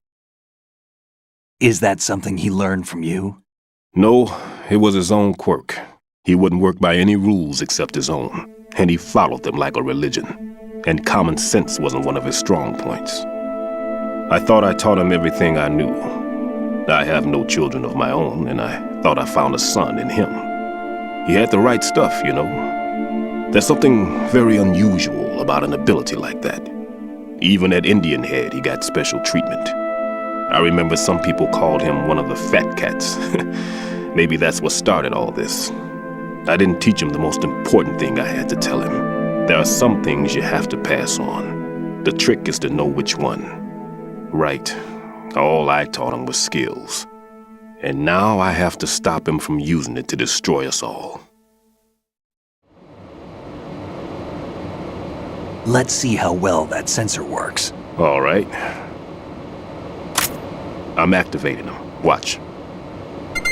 Is that something he learned from you? No, it was his own quirk. He wouldn't work by any rules except his own, and he followed them like a religion. And common sense wasn't one of his strong points. I thought I taught him everything I knew. I have no children of my own, and I thought I found a son in him. He had the right stuff, you know. There's something very unusual about an ability like that. Even at Indian Head, he got special treatment. I remember some people called him one of the fat cats. Maybe that's what started all this. I didn't teach him the most important thing I had to tell him. There are some things you have to pass on. The trick is to know which one. Right. All I taught him was skills. And now I have to stop him from using it to destroy us all. Let's see how well that sensor works. All right. I'm activating them. Watch.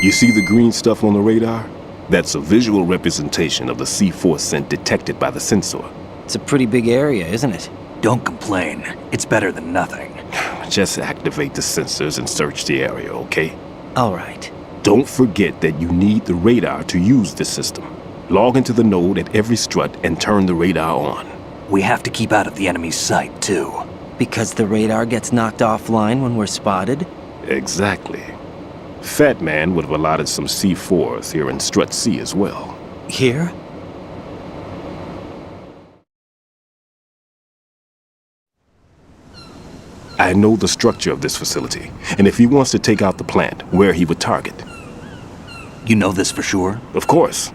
You see the green stuff on the radar? That's a visual representation of the C4 scent detected by the sensor. It's a pretty big area, isn't it? Don't complain. It's better than nothing. Just activate the sensors and search the area, okay? All right. Don't forget that you need the radar to use this system. Log into the node at every strut and turn the radar on. We have to keep out of the enemy's sight, too. Because the radar gets knocked offline when we're spotted? Exactly. Fat Man would have allotted some C4s here in Strut C as well. Here? I know the structure of this facility, and if he wants to take out the plant, where he would target. You know this for sure? Of course.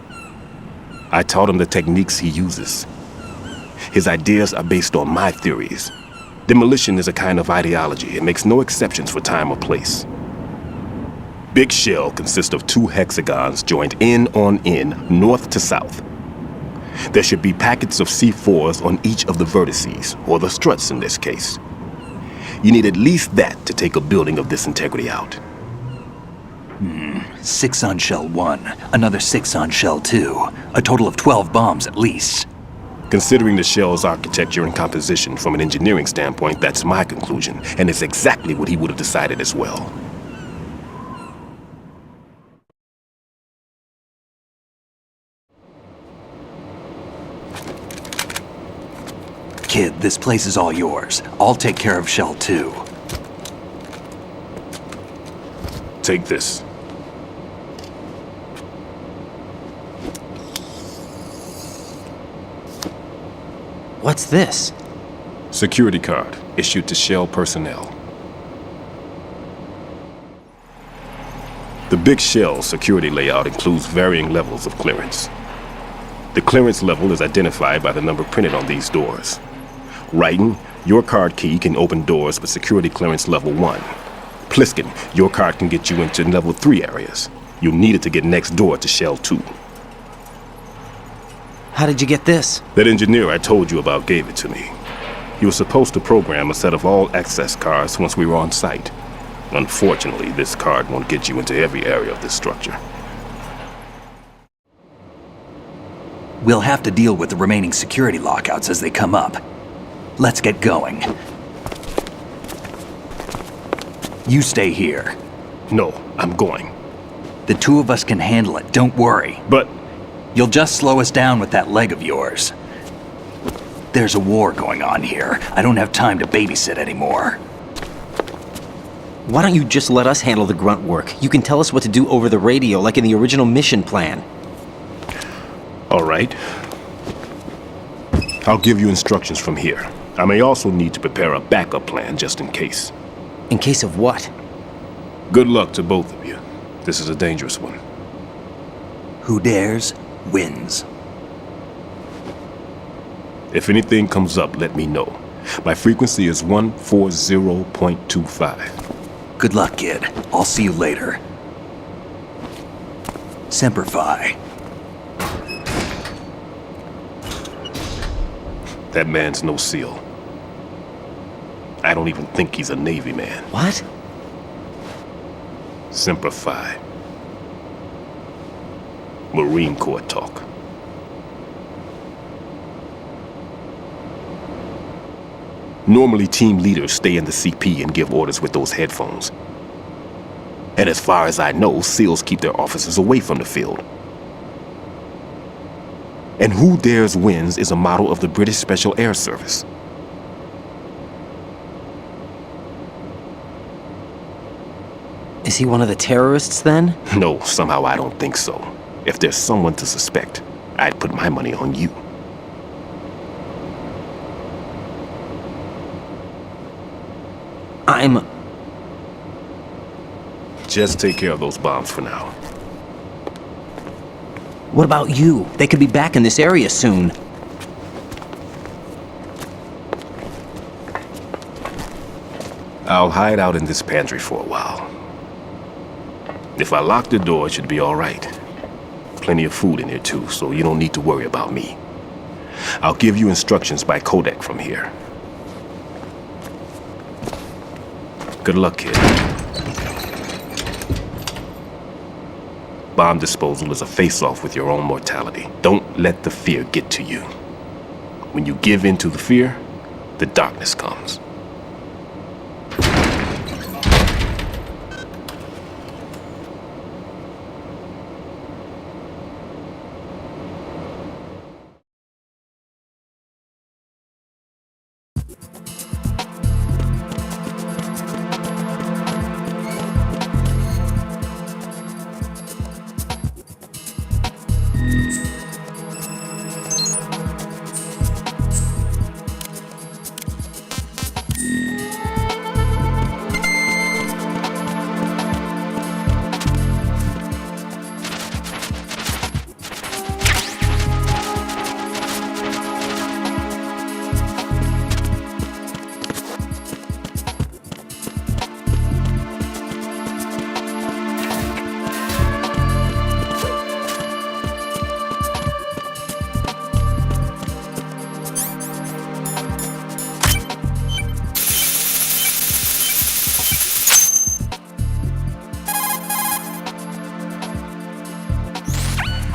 I taught him the techniques he uses. His ideas are based on my theories. Demolition is a kind of ideology. It makes no exceptions for time or place. Big Shell consists of 2 hexagons joined end on end, north to south. There should be packets of C4s on each of the vertices, or the struts in this case. You need at least that to take a building of this integrity out. 6 on Shell 1, another 6 on Shell 2. A total of 12 bombs at least. Considering the shell's architecture and composition from an engineering standpoint, that's my conclusion, and it's exactly what he would have decided as well. Kid, this place is all yours. I'll take care of Shell 2. Take this. What's this? Security card, issued to Shell personnel. The Big Shell security layout includes varying levels of clearance. The clearance level is identified by the number printed on these doors. Raiden, your card key can open doors with security clearance level 1. Pliskin, your card can get you into level 3 areas. You'll need it to get next door to Shell 2. How did you get this? That engineer I told you about gave it to me. He was supposed to program a set of all access cards once we were on site. Unfortunately, this card won't get you into every area of this structure. We'll have to deal with the remaining security lockouts as they come up. Let's get going. You stay here. No, I'm going. The two of us can handle it, don't worry. But... You'll just slow us down with that leg of yours. There's a war going on here. I don't have time to babysit anymore. Why don't you just let us handle the grunt work? You can tell us what to do over the radio, like in the original mission plan. All right. I'll give you instructions from here. I may also need to prepare a backup plan just in case. In case of what? Good luck to both of you. This is a dangerous one. Who dares, wins. If anything comes up, let me know. My frequency is 140.25. Good luck, kid. I'll see you later. Semper Fi. That man's no SEAL. I don't even think he's a Navy man. What? Semper Fi. Marine Corps talk. Normally, team leaders stay in the CP and give orders with those headphones. And as far as I know, SEALs keep their officers away from the field. And Who Dares Wins is a model of the British Special Air Service. Is he one of the terrorists, then? No, somehow I don't think so. If there's someone to suspect, I'd put my money on you. Just take care of those bombs for now. What about you? They could be back in this area soon. I'll hide out in this pantry for a while. If I lock the door, it should be all right. Plenty of food in here too, so you don't need to worry about me. I'll give you instructions by codec from here. Good luck, kid. Bomb disposal is a face-off with your own mortality. Don't let the fear get to you. When you give in to the fear, the darkness comes.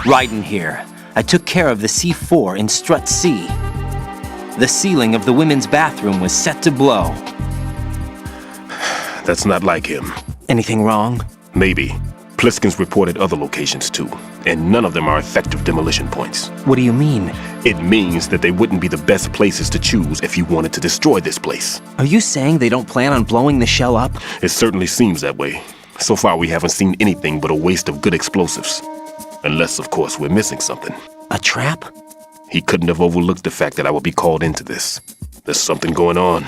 Raiden here. I took care of the C4 in Strut C. The ceiling of the women's bathroom was set to blow. That's not like him. Anything wrong? Maybe. Pliskin's reported other locations too, and none of them are effective demolition points. What do you mean? It means that they wouldn't be the best places to choose if you wanted to destroy this place. Are you saying they don't plan on blowing the shell up? It certainly seems that way. So far, we haven't seen anything but a waste of good explosives. Unless, of course, we're missing something. A trap? He couldn't have overlooked the fact that I would be called into this. There's something going on.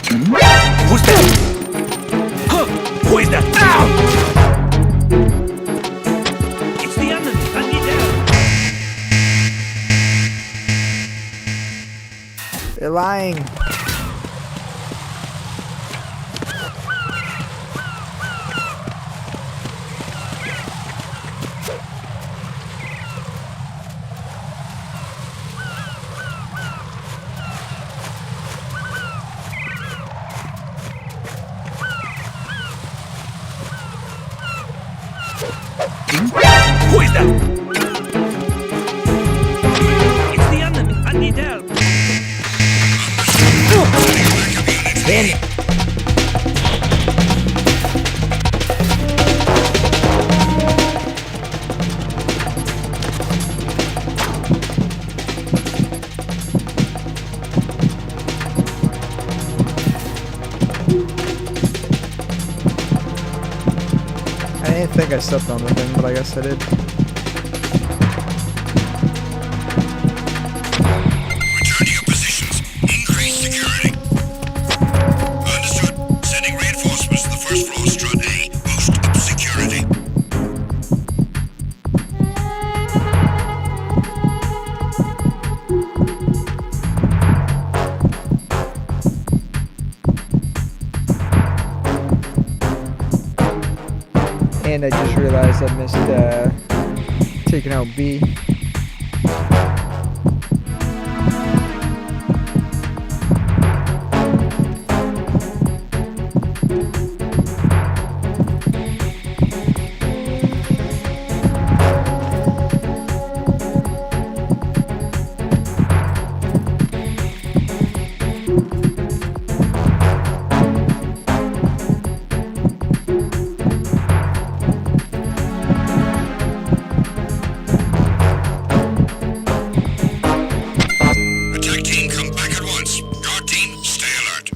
Who's that? Huh? Who is that? Ow! It's the enemy. I need help. They're lying. Who is that? It's the enemy. I need help. I didn't think I stepped on the thing, but I guess I did. Return to your positions. Increase security. Understood. Sending reinforcements to the first floor, Strut A. Boost up security. And I just realized I missed taking out B. Attack team, come back at once. Guard team, stay alert.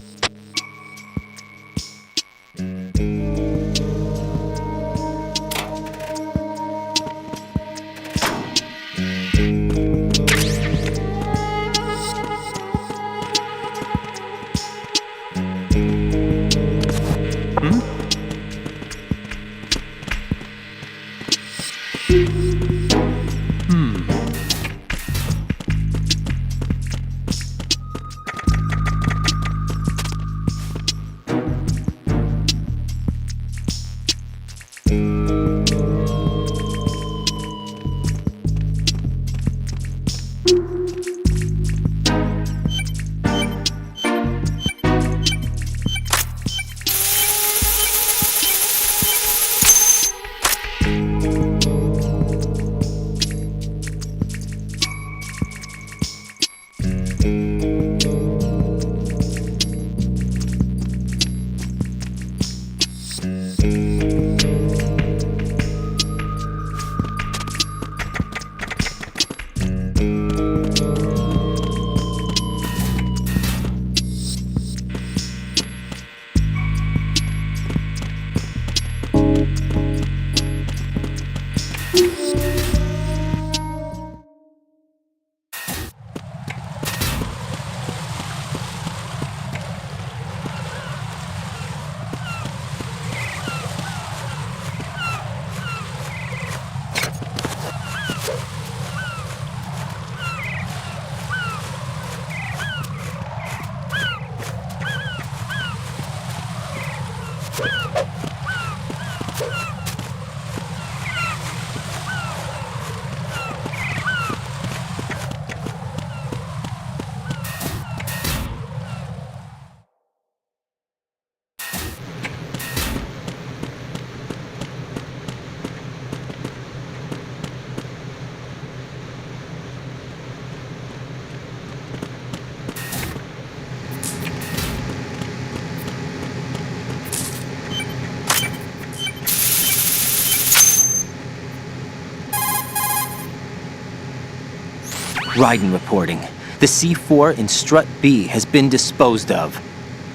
Raiden reporting. The C4 in Strut B has been disposed of.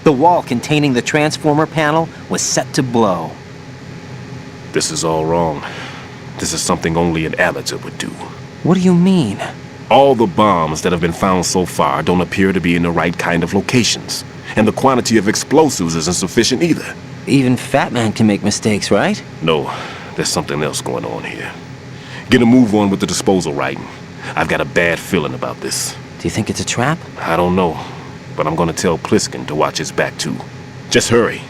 The wall containing the transformer panel was set to blow. This is all wrong. This is something only an amateur would do. What do you mean? All the bombs that have been found so far don't appear to be in the right kind of locations. And the quantity of explosives isn't sufficient either. Even Fat Man can make mistakes, right? No, there's something else going on here. Get a move on with the disposal writing. I've got a bad feeling about this. Do you think it's a trap? I don't know, but I'm gonna tell Pliskin to watch his back too. Just hurry.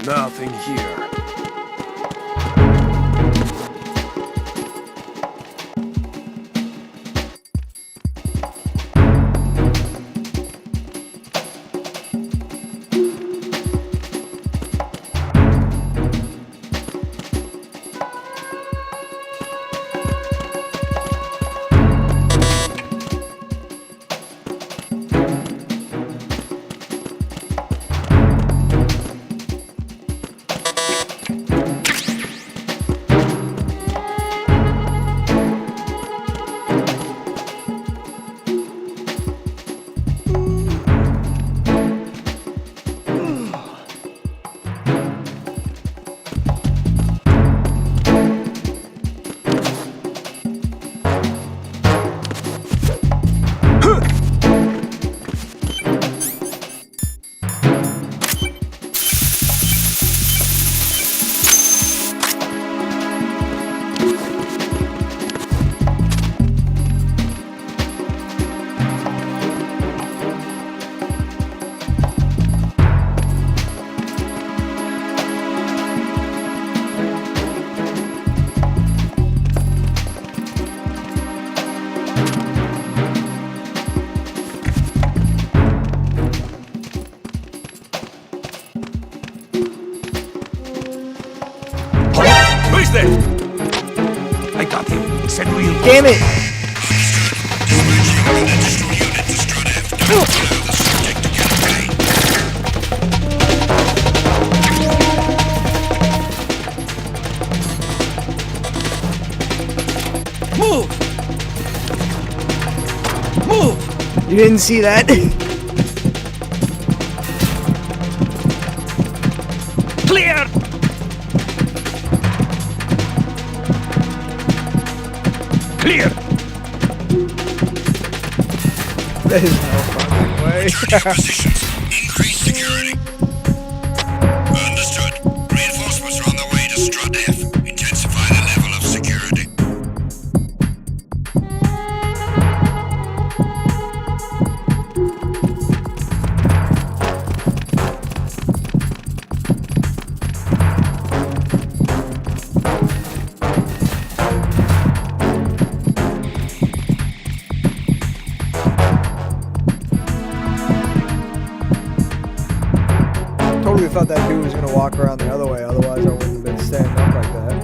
Nothing here. I got him. Said we'll... Damn it! Move! Move! You didn't see that? Clear! Clear! There's no fucking way. Return to your positions. Increase security. Understood. Reinforcements are on their way to Strut F. Intensify the level of security. Totally thought that dude was gonna walk around the other way, otherwise I wouldn't have been standing up like that.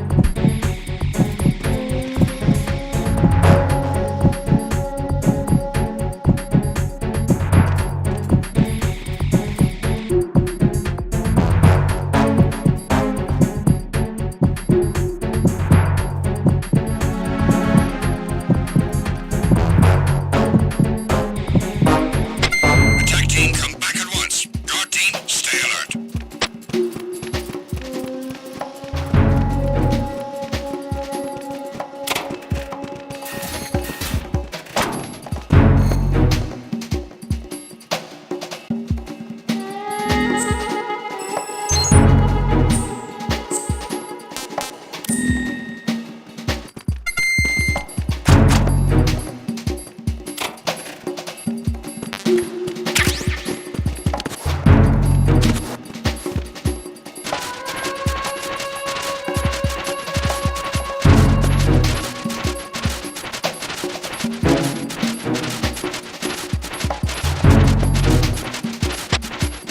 Attack team, come back at once. Guard team, stay alert.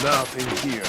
Nothing here.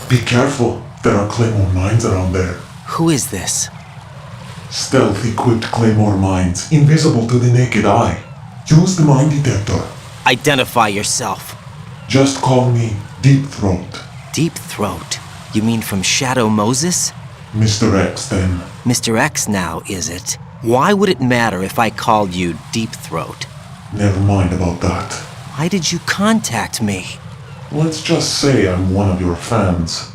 Be careful. There are Claymore mines around there. Who is this? Stealth-equipped Claymore mines, invisible to the naked eye. Use the mine detector. Identify yourself. Just call me Deep Throat. Deep Throat? You mean from Shadow Moses? Mr. X, then. Mr. X now, is it? Why would it matter if I called you Deep Throat? Never mind about that. Why did you contact me? Let's just say I'm one of your fans.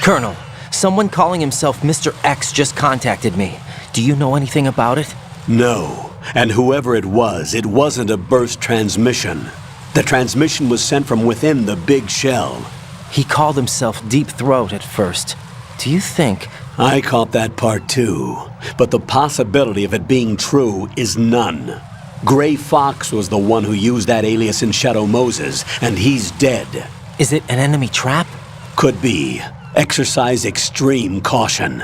Colonel, someone calling himself Mr. X just contacted me. Do you know anything about it? No. And whoever it wasn't a burst transmission. The transmission was sent from within the big shell. He called himself Deep Throat at first. Do you think... I caught that part too. But the possibility of it being true is none. Gray Fox was the one who used that alias in Shadow Moses, and he's dead. Is it an enemy trap? Could be. Exercise extreme caution.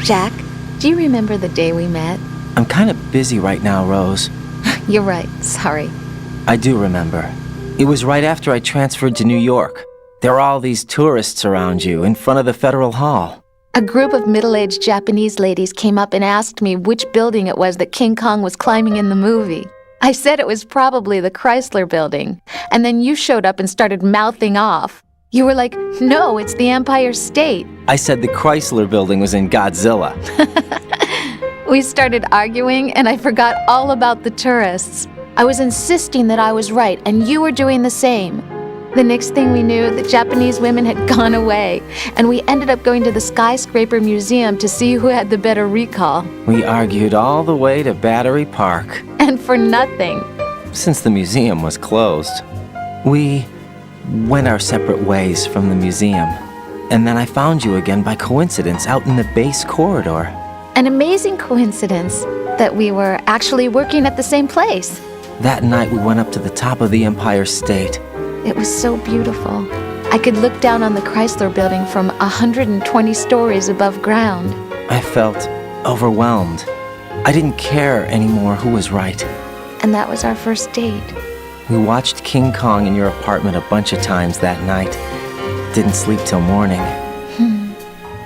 Jack, do you remember the day we met? I'm kind of busy right now, Rose. You're right, sorry. I do remember. It was right after I transferred to New York. There were all these tourists around you in front of the Federal Hall. A group of middle-aged Japanese ladies came up and asked me which building it was that King Kong was climbing in the movie. I said it was probably the Chrysler Building, and then you showed up and started mouthing off. You were like, no, it's the Empire State. I said the Chrysler Building was in Godzilla. We started arguing, and I forgot all about the tourists. I was insisting that I was right, and you were doing the same. The next thing we knew, the Japanese women had gone away, and we ended up going to the Skyscraper Museum to see who had the better recall. We argued all the way to Battery Park. And for nothing. Since the museum was closed, we went our separate ways from the museum. And then I found you again by coincidence out in the base corridor. An amazing coincidence that we were actually working at the same place. That night we went up to the top of the Empire State. It was so beautiful. I could look down on the Chrysler Building from 120 stories above ground. I felt overwhelmed. I didn't care anymore who was right. And that was our first date. We watched King Kong in your apartment a bunch of times that night. Didn't sleep till morning.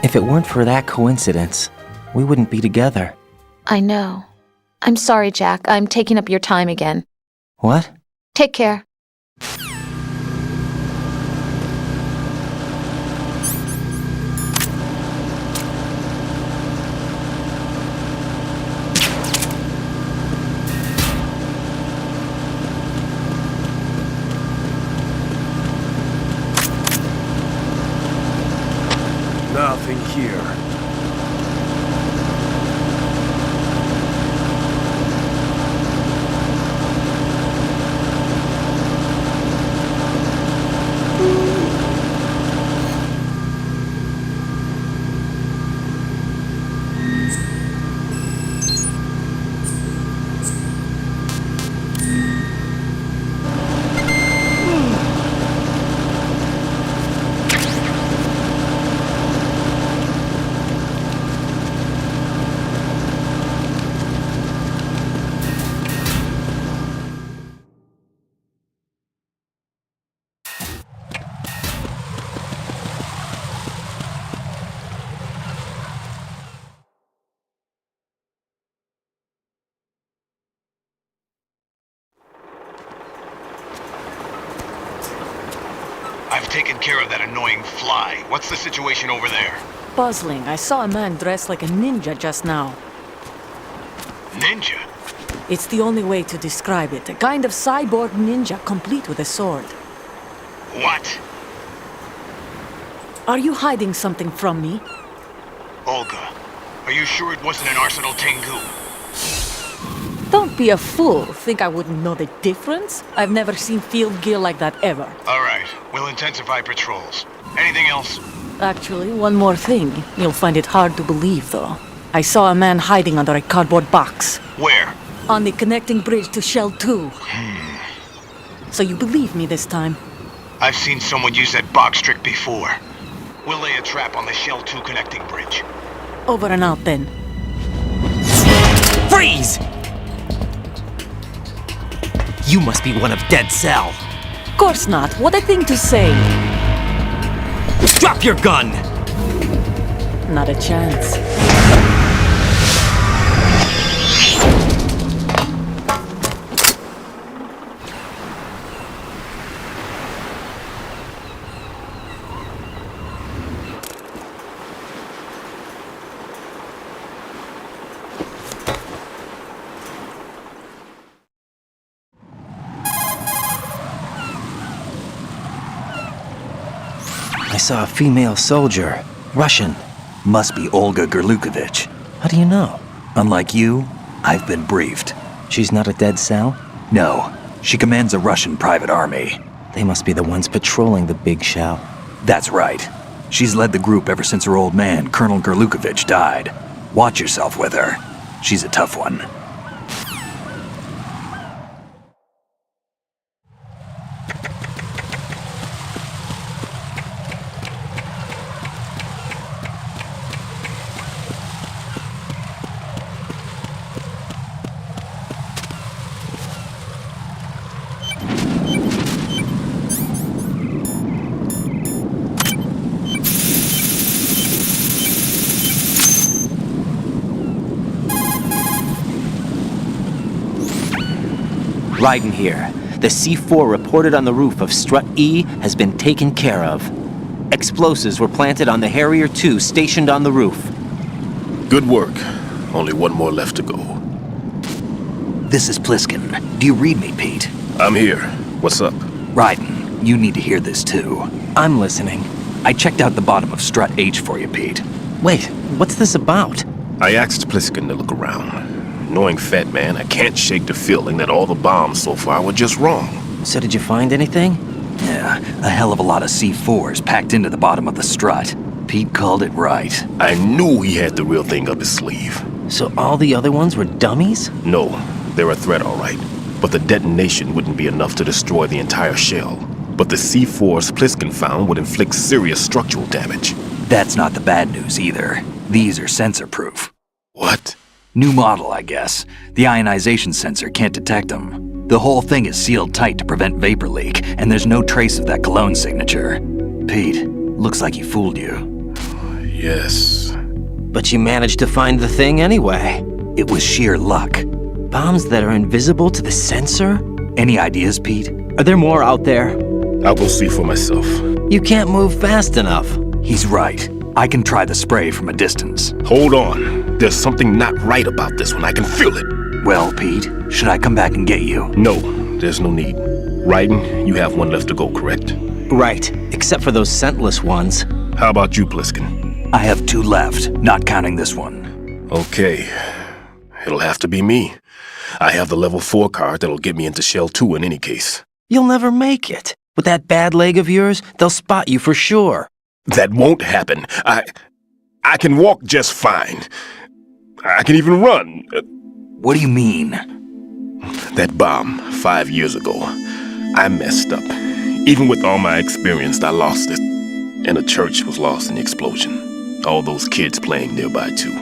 If it weren't for that coincidence, we wouldn't be together. I know. I'm sorry, Jack. I'm taking up your time again. What? Take care. Nothing here. I've taken care of that annoying fly. What's the situation over there? Puzzling. I saw a man dressed like a ninja just now. Ninja? It's the only way to describe it. A kind of cyborg ninja, complete with a sword. What? Are you hiding something from me? Olga, are you sure it wasn't an Arsenal Tengu? Don't be a fool. Think I wouldn't know the difference? I've never seen field gear like that ever. All right, we'll intensify patrols. Anything else? Actually, one more thing. You'll find it hard to believe, though. I saw a man hiding under a cardboard box. Where? On the connecting bridge to Shell 2. So you believe me this time? I've seen someone use that box trick before. We'll lay a trap on the Shell 2 connecting bridge. Over and out, then. Freeze! You must be one of Dead Cell. Of course not. What a thing to say. Drop your gun! Not a chance. saw a female soldier. Russian. Must be Olga Gerlukovich. How do you know? Unlike you, I've been briefed. She's not a dead cell? No, she commands a Russian private army. They must be the ones patrolling the big shell. That's right. She's led the group ever since her old man, Colonel Gerlukovich, died. Watch yourself with her. She's a tough one. Raiden here. The C4 reported on the roof of Strut E has been taken care of. Explosives were planted on the Harrier 2 stationed on the roof. Good work. Only one more left to go. This is Pliskin. Do you read me, Pete? I'm here. What's up? Raiden, you need to hear this too. I'm listening. I checked out the bottom of Strut H for you, Pete. Wait, what's this about? I asked Pliskin to look around. Knowing Fat Man, I can't shake the feeling that all the bombs so far were just wrong. So did you find anything? Yeah, a hell of a lot of C4s packed into the bottom of the strut. Pete called it right. I knew he had the real thing up his sleeve. So all the other ones were dummies? No, they're a threat, all right. But the detonation wouldn't be enough to destroy the entire shell. But the C4s Pliskin found would inflict serious structural damage. That's not the bad news either. These are sensor-proof. What? New model, I guess. The ionization sensor can't detect them. The whole thing is sealed tight to prevent vapor leak, and there's no trace of that cologne signature. Pete, looks like he fooled you. Yes. But you managed to find the thing anyway. It was sheer luck. Bombs that are invisible to the sensor? Any ideas, Pete? Are there more out there? I'll go see for myself. You can't move fast enough. He's right. I can try the spray from a distance. Hold on. There's something not right about this one. I can feel it. Well, Pete, should I come back and get you? No, there's no need. Raiden, you have one left to go, correct? Right, except for those scentless ones. How about you, Pliskin? I have 2 left, not counting this one. Okay. It'll have to be me. I have the level 4 card that'll get me into Shell 2 in any case. You'll never make it. With that bad leg of yours, they'll spot you for sure. That won't happen. I can walk just fine. I can even run. What do you mean? That bomb 5 years ago. I messed up. Even with all my experience, I lost it. And the church was lost in the explosion. All those kids playing nearby, too.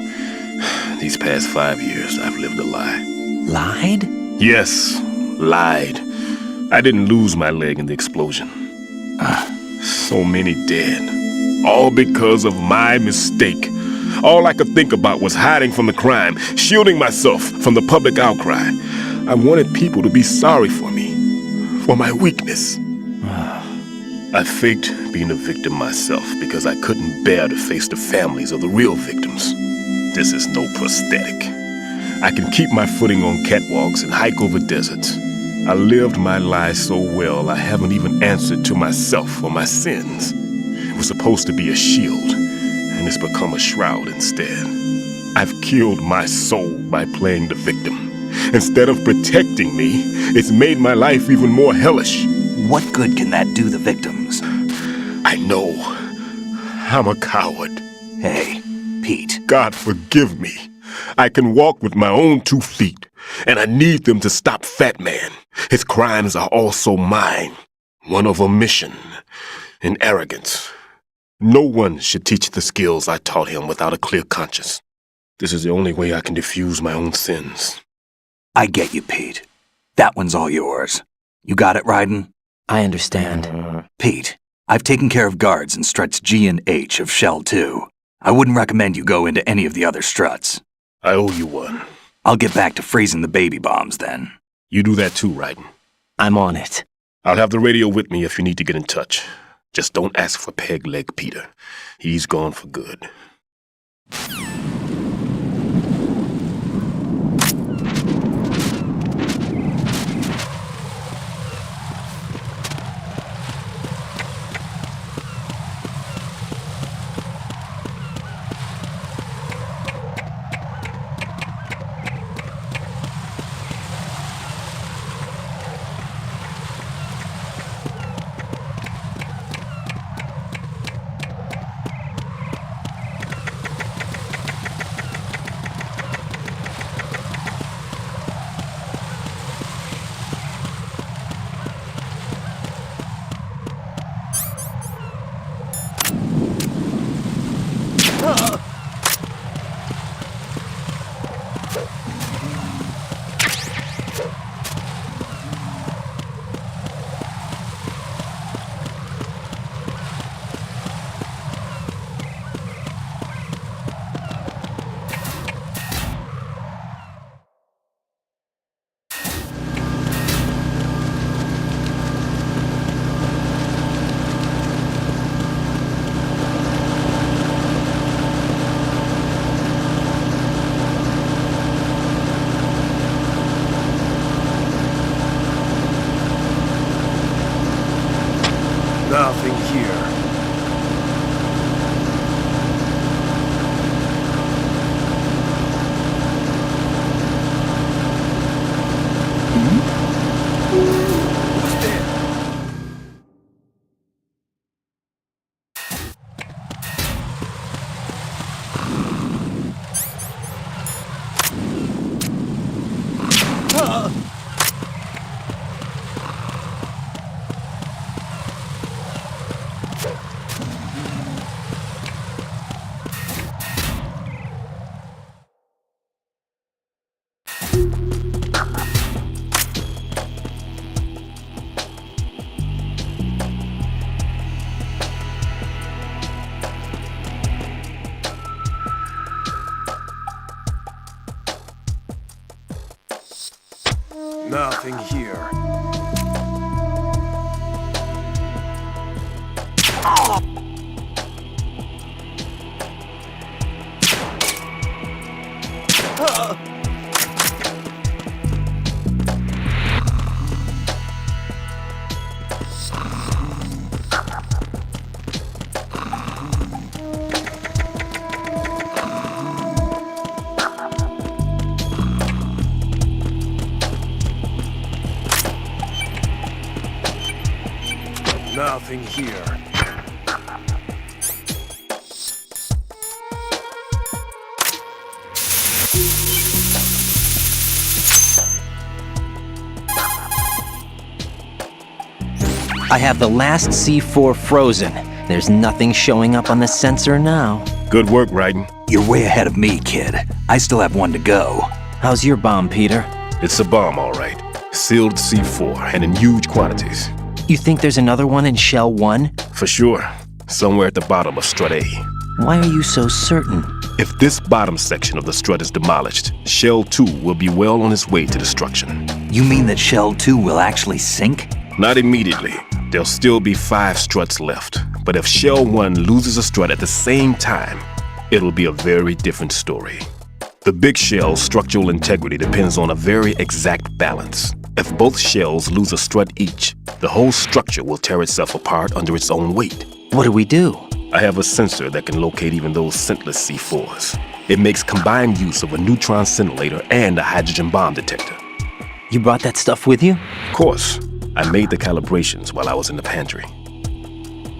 These past 5 years, I've lived a lie. Lied? Yes, lied. I didn't lose my leg in the explosion. So many dead. All because of my mistake. All I could think about was hiding from the crime, shielding myself from the public outcry. I wanted people to be sorry for me, for my weakness. I faked being a victim myself because I couldn't bear to face the families of the real victims. This is no prosthetic. I can keep my footing on catwalks and hike over deserts. I lived my lie so well I haven't even answered to myself for my sins. It was supposed to be a shield, and it's become a shroud instead. I've killed my soul by playing the victim. Instead of protecting me, it's made my life even more hellish. What good can that do the victims? I know. I'm a coward. Hey, Pete. God forgive me. I can walk with my own 2 feet, and I need them to stop Fat Man. His crimes are also mine. One of omission and arrogance. No one should teach the skills I taught him without a clear conscience. This is the only way I can diffuse my own sins. I get you, Pete. That one's all yours. You got it, Raiden? I understand. Pete, I've taken care of guards in struts G and H of Shell 2. I wouldn't recommend you go into any of the other struts. I owe you one. I'll get back to freezing the baby bombs then. You do that too, Raiden. I'm on it. I'll have the radio with me if you need to get in touch. Just don't ask for Peg Leg Peter. He's gone for good. Nothing here. Nothing here. I have the last C4 frozen. There's nothing showing up on the sensor now. Good work, Raiden. You're way ahead of me, kid. I still have one to go. How's your bomb, Peter? It's a bomb, all right. Sealed C4, and in huge quantities. You think there's another one in Shell 1? For sure. Somewhere at the bottom of Strut A. Why are you so certain? If this bottom section of the strut is demolished, Shell 2 will be well on its way to destruction. You mean that Shell 2 will actually sink? Not immediately. There'll still be 5 struts left. But if Shell 1 loses a strut at the same time, it'll be a very different story. The big shell's structural integrity depends on a very exact balance. If both shells lose a strut each, the whole structure will tear itself apart under its own weight. What do we do? I have a sensor that can locate even those scentless C4s. It makes combined use of a neutron scintillator and a hydrogen bomb detector. You brought that stuff with you? Of course. I made the calibrations while I was in the pantry.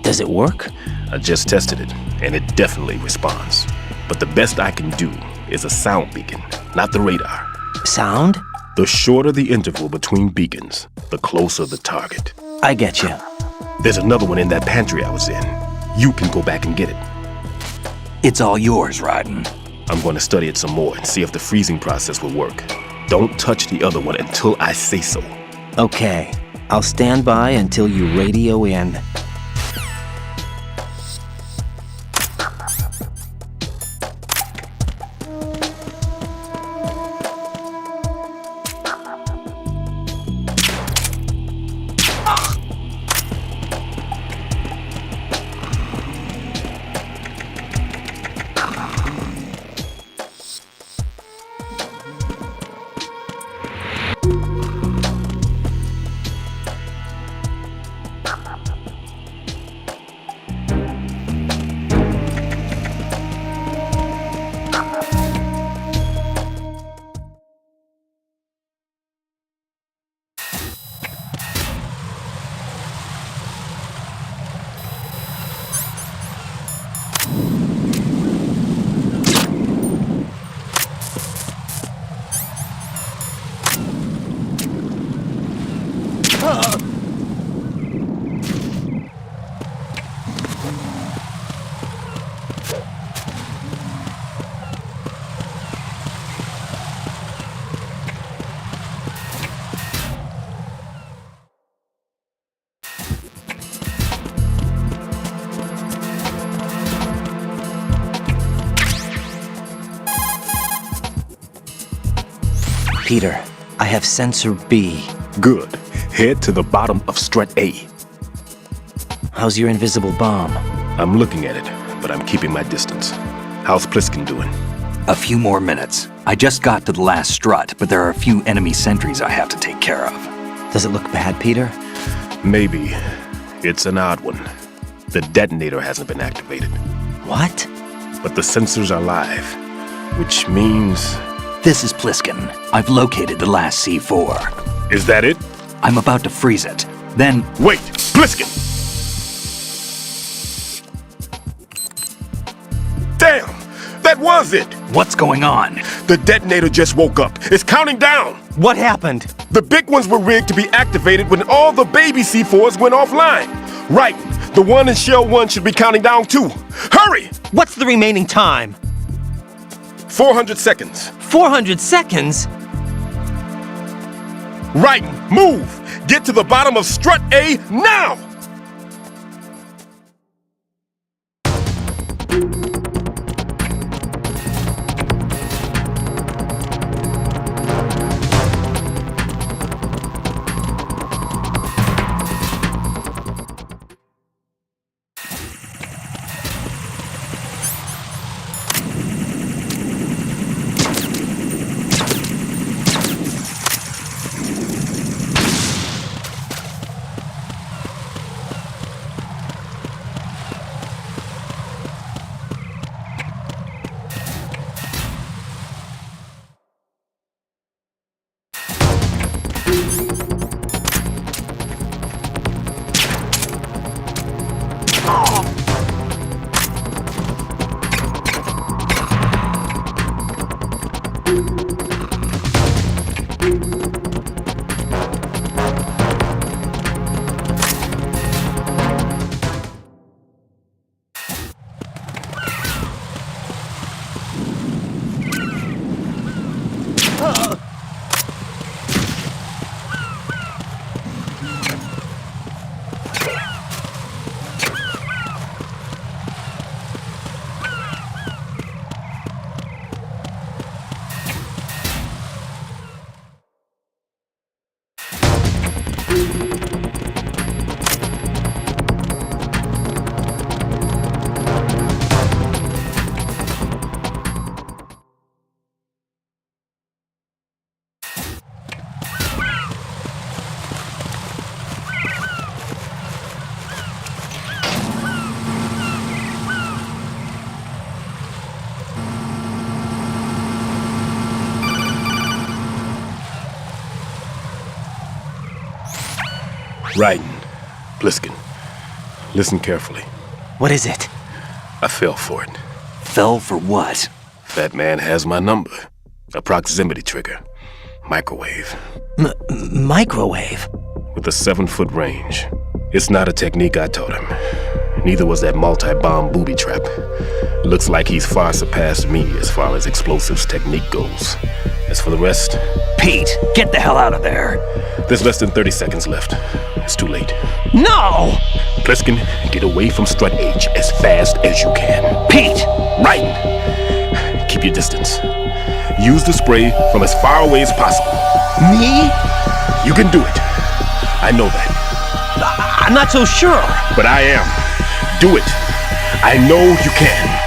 Does it work? I just tested it, and it definitely responds. But the best I can do is a sound beacon, not the radar. Sound? The shorter the interval between beacons, the closer the target. I get you. There's another one in that pantry I was in. You can go back and get it. It's all yours, Raiden. I'm going to study it some more and see if the freezing process will work. Don't touch the other one until I say so. Okay. I'll stand by until you radio in. Peter, I have sensor B. Good. Head to the bottom of Strut A. How's your invisible bomb? I'm looking at it, but I'm keeping my distance. How's Pliskin doing? A few more minutes. I just got to the last strut, but there are a few enemy sentries I have to take care of. Does it look bad, Peter? Maybe. It's an odd one. The detonator hasn't been activated. What? But the sensors are live, which means... This is Pliskin. I've located the last C4. Is that it? I'm about to freeze it. Then... Wait! Pliskin! Damn! That was it! What's going on? The detonator just woke up. It's counting down. What happened? The big ones were rigged to be activated when all the baby C4s went offline. Right. The one in Shell 1 should be counting down too. Hurry! What's the remaining time? 400 seconds. 400 seconds? Right. Move. Get to the bottom of strut A now! Raiden, Pliskin, listen carefully. What is it? I fell for it. Fell for what? That man has my number. A proximity trigger. Microwave. Microwave? With a 7-foot range. It's not a technique I taught him. Neither was that multi-bomb booby trap. Looks like he's far surpassed me as far as explosives technique goes. As for the rest... Pete, get the hell out of there! There's less than 30 seconds left. It's too late. No! Pliskin, get away from Strut H as fast as you can. Pete! Raiden! Keep your distance. Use the spray from as far away as possible. Me? You can do it. I know that. I'm not so sure. But I am. Do it. I know you can.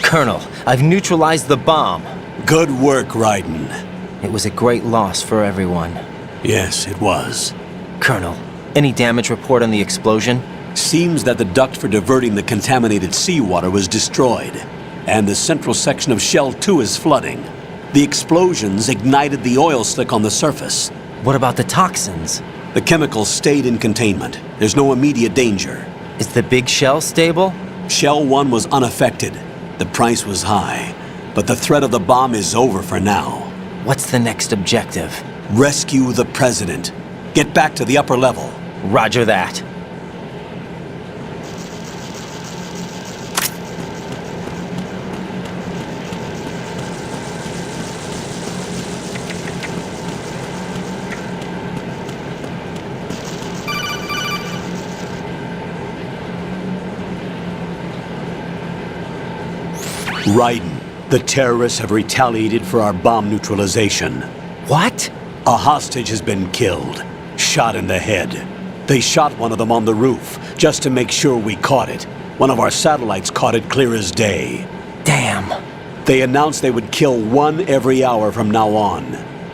Colonel, I've neutralized the bomb. Good work, Raiden. It was a great loss for everyone. Yes, it was. Colonel, any damage report on the explosion? Seems that the duct for diverting the contaminated seawater was destroyed, and the central section of Shell 2 is flooding. The explosions ignited the oil slick on the surface. What about the toxins? The chemicals stayed in containment. There's no immediate danger. Is the big shell stable? Shell 1 was unaffected. The price was high, but the threat of the bomb is over for now. What's the next objective? Rescue the President. Get back to the upper level. Roger that. Raiden, the terrorists have retaliated for our bomb neutralization. What? A hostage has been killed, shot in the head. They shot one of them on the roof, just to make sure we caught it. One of our satellites caught it clear as day. Damn. They announced they would kill one every hour from now on.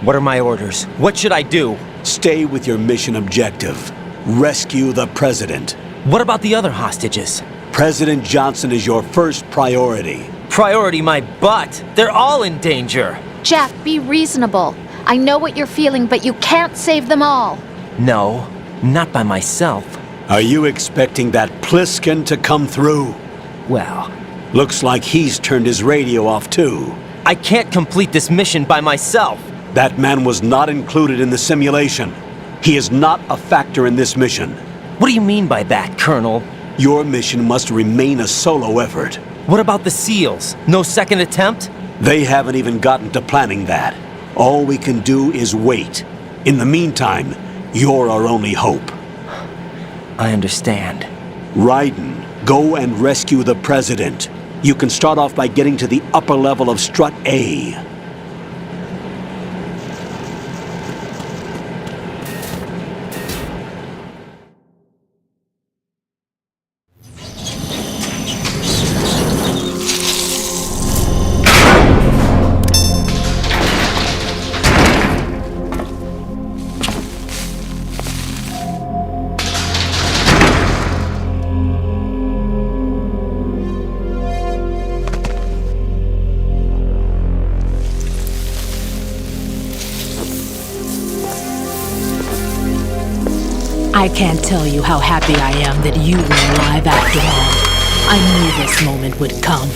What are my orders? What should I do? Stay with your mission objective. Rescue the President. What about the other hostages? President Johnson is your first priority. Priority my butt. They're all in danger. Jack, be reasonable. I know what you're feeling, but you can't save them all. No, not by myself. Are you expecting that Pliskin to come through? Well, looks like he's turned his radio off too. I can't complete this mission by myself. That man was not included in the simulation. He is not a factor in this mission. What do you mean by that, Colonel? Your mission must remain a solo effort. What about the SEALs? No second attempt? They haven't even gotten to planning that. All we can do is wait. In the meantime, you're our only hope. I understand. Raiden, go and rescue the President. You can start off by getting to the upper level of Strut A. I can't tell you how happy I am that you were alive after all. I knew this moment would come.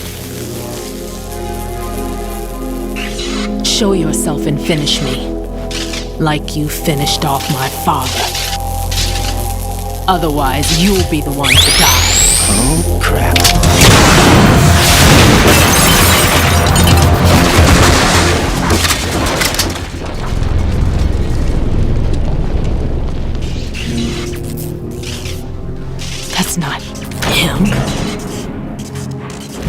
Show yourself and finish me, like you finished off my father. Otherwise, you'll be the one to die. Oh, crap. That's not him.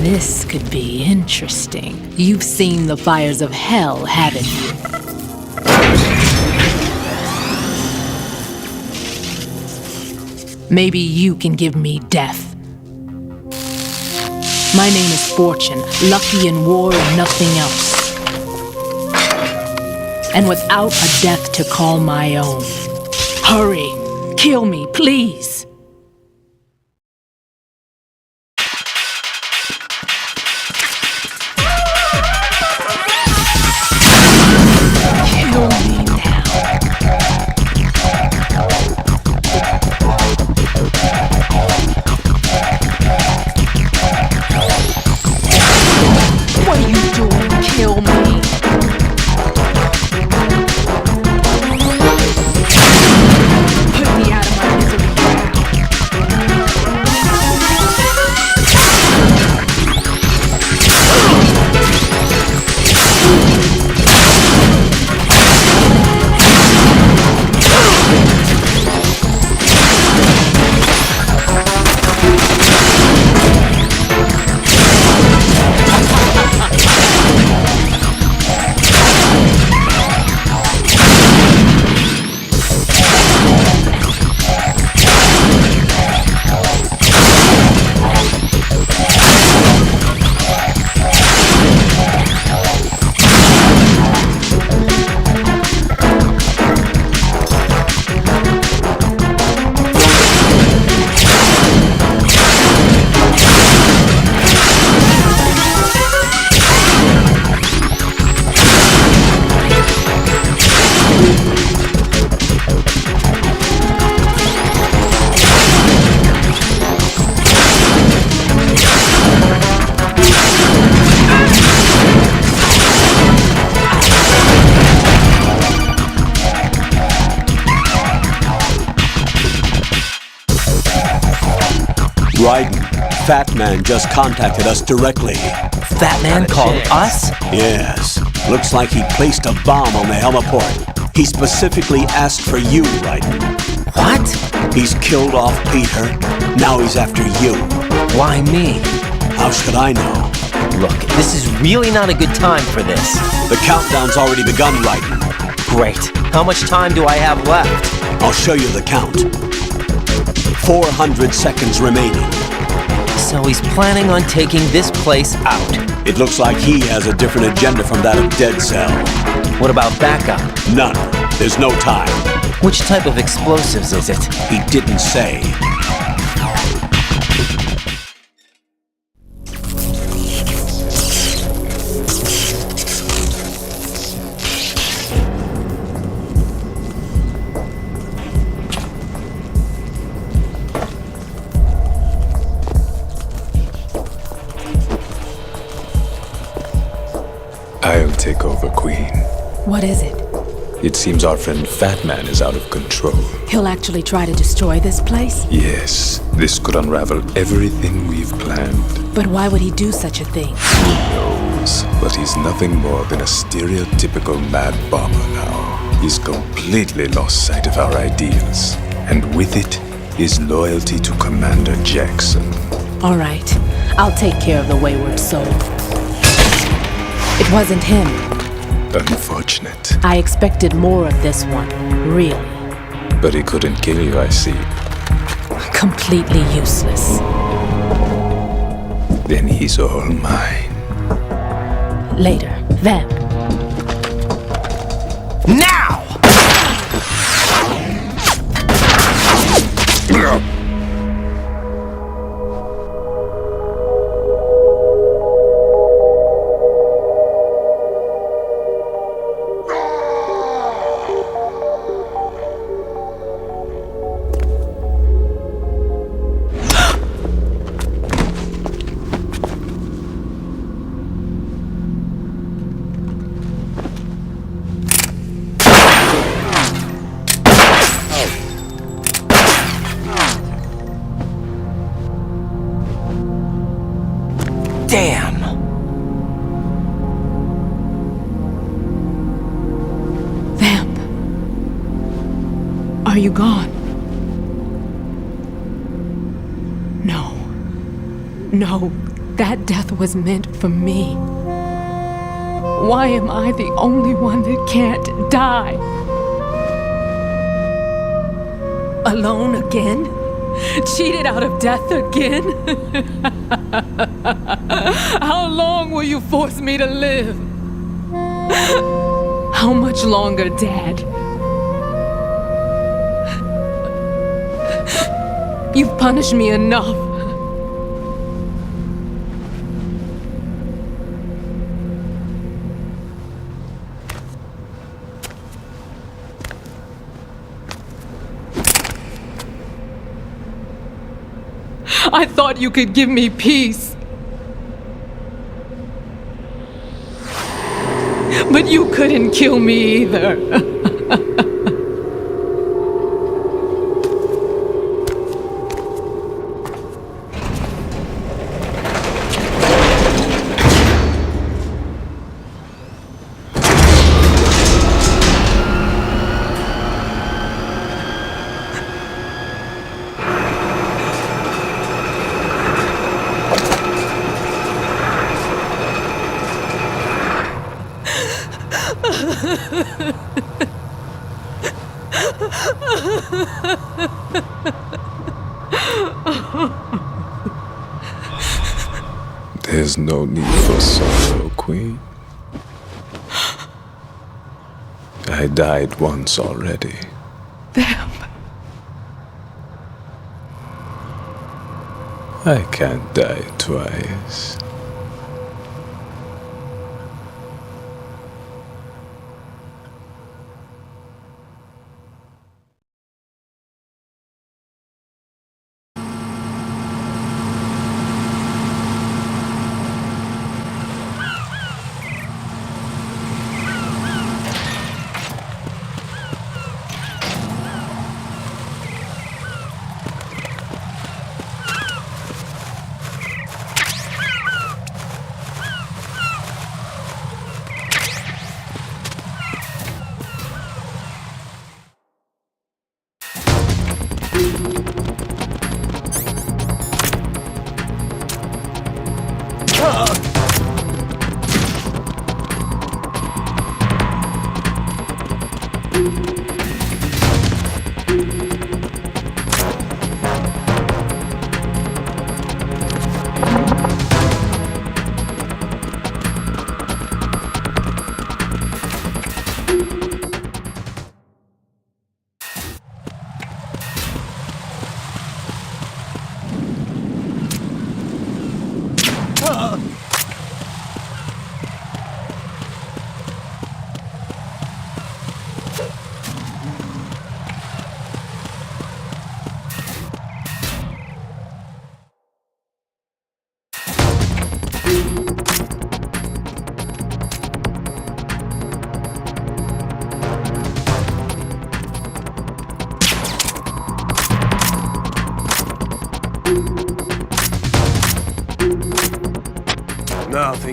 This could be interesting. You've seen the fires of hell, haven't you? Maybe you can give me death. My name is Fortune, lucky in war and nothing else. And without a death to call my own. Hurry, kill me, please. Raiden, Fat Man just contacted us directly. Fat Man called us? Yes. Looks like he placed a bomb on the heliport. He specifically asked for you, Raiden. What? He's killed off Peter. Now he's after you. Why me? How should I know? Look, this is really not a good time for this. The countdown's already begun, Raiden. Great. How much time do I have left? I'll show you the count. 400 seconds remaining. So he's planning on taking this place out. It looks like he has a different agenda from that of Dead Cell. What about backup? None. There's no time. Which type of explosives is it? He didn't say. I'll take over, Queen. What is it? It seems our friend Fat Man is out of control. He'll actually try to destroy this place? Yes, this could unravel everything we've planned. But why would he do such a thing? Who knows? But he's nothing more than a stereotypical mad bomber now. He's completely lost sight of our ideals. And with it, his loyalty to Commander Jackson. All right, I'll take care of the wayward soul. It wasn't him. Unfortunate. I expected more of this one, really. But he couldn't kill you, I see. Completely useless. Then he's all mine. Later, then. Now! Damn! Vamp. Are you gone? No. No, that death was meant for me. Why am I the only one that can't die? Alone again? Cheated out of death again? How long will you force me to live? How much longer, Dad? You've punished me enough. I thought you could give me peace. But you couldn't kill me either. There's no need for sorrow, Queen. I died once already. Vamp. I can't die twice.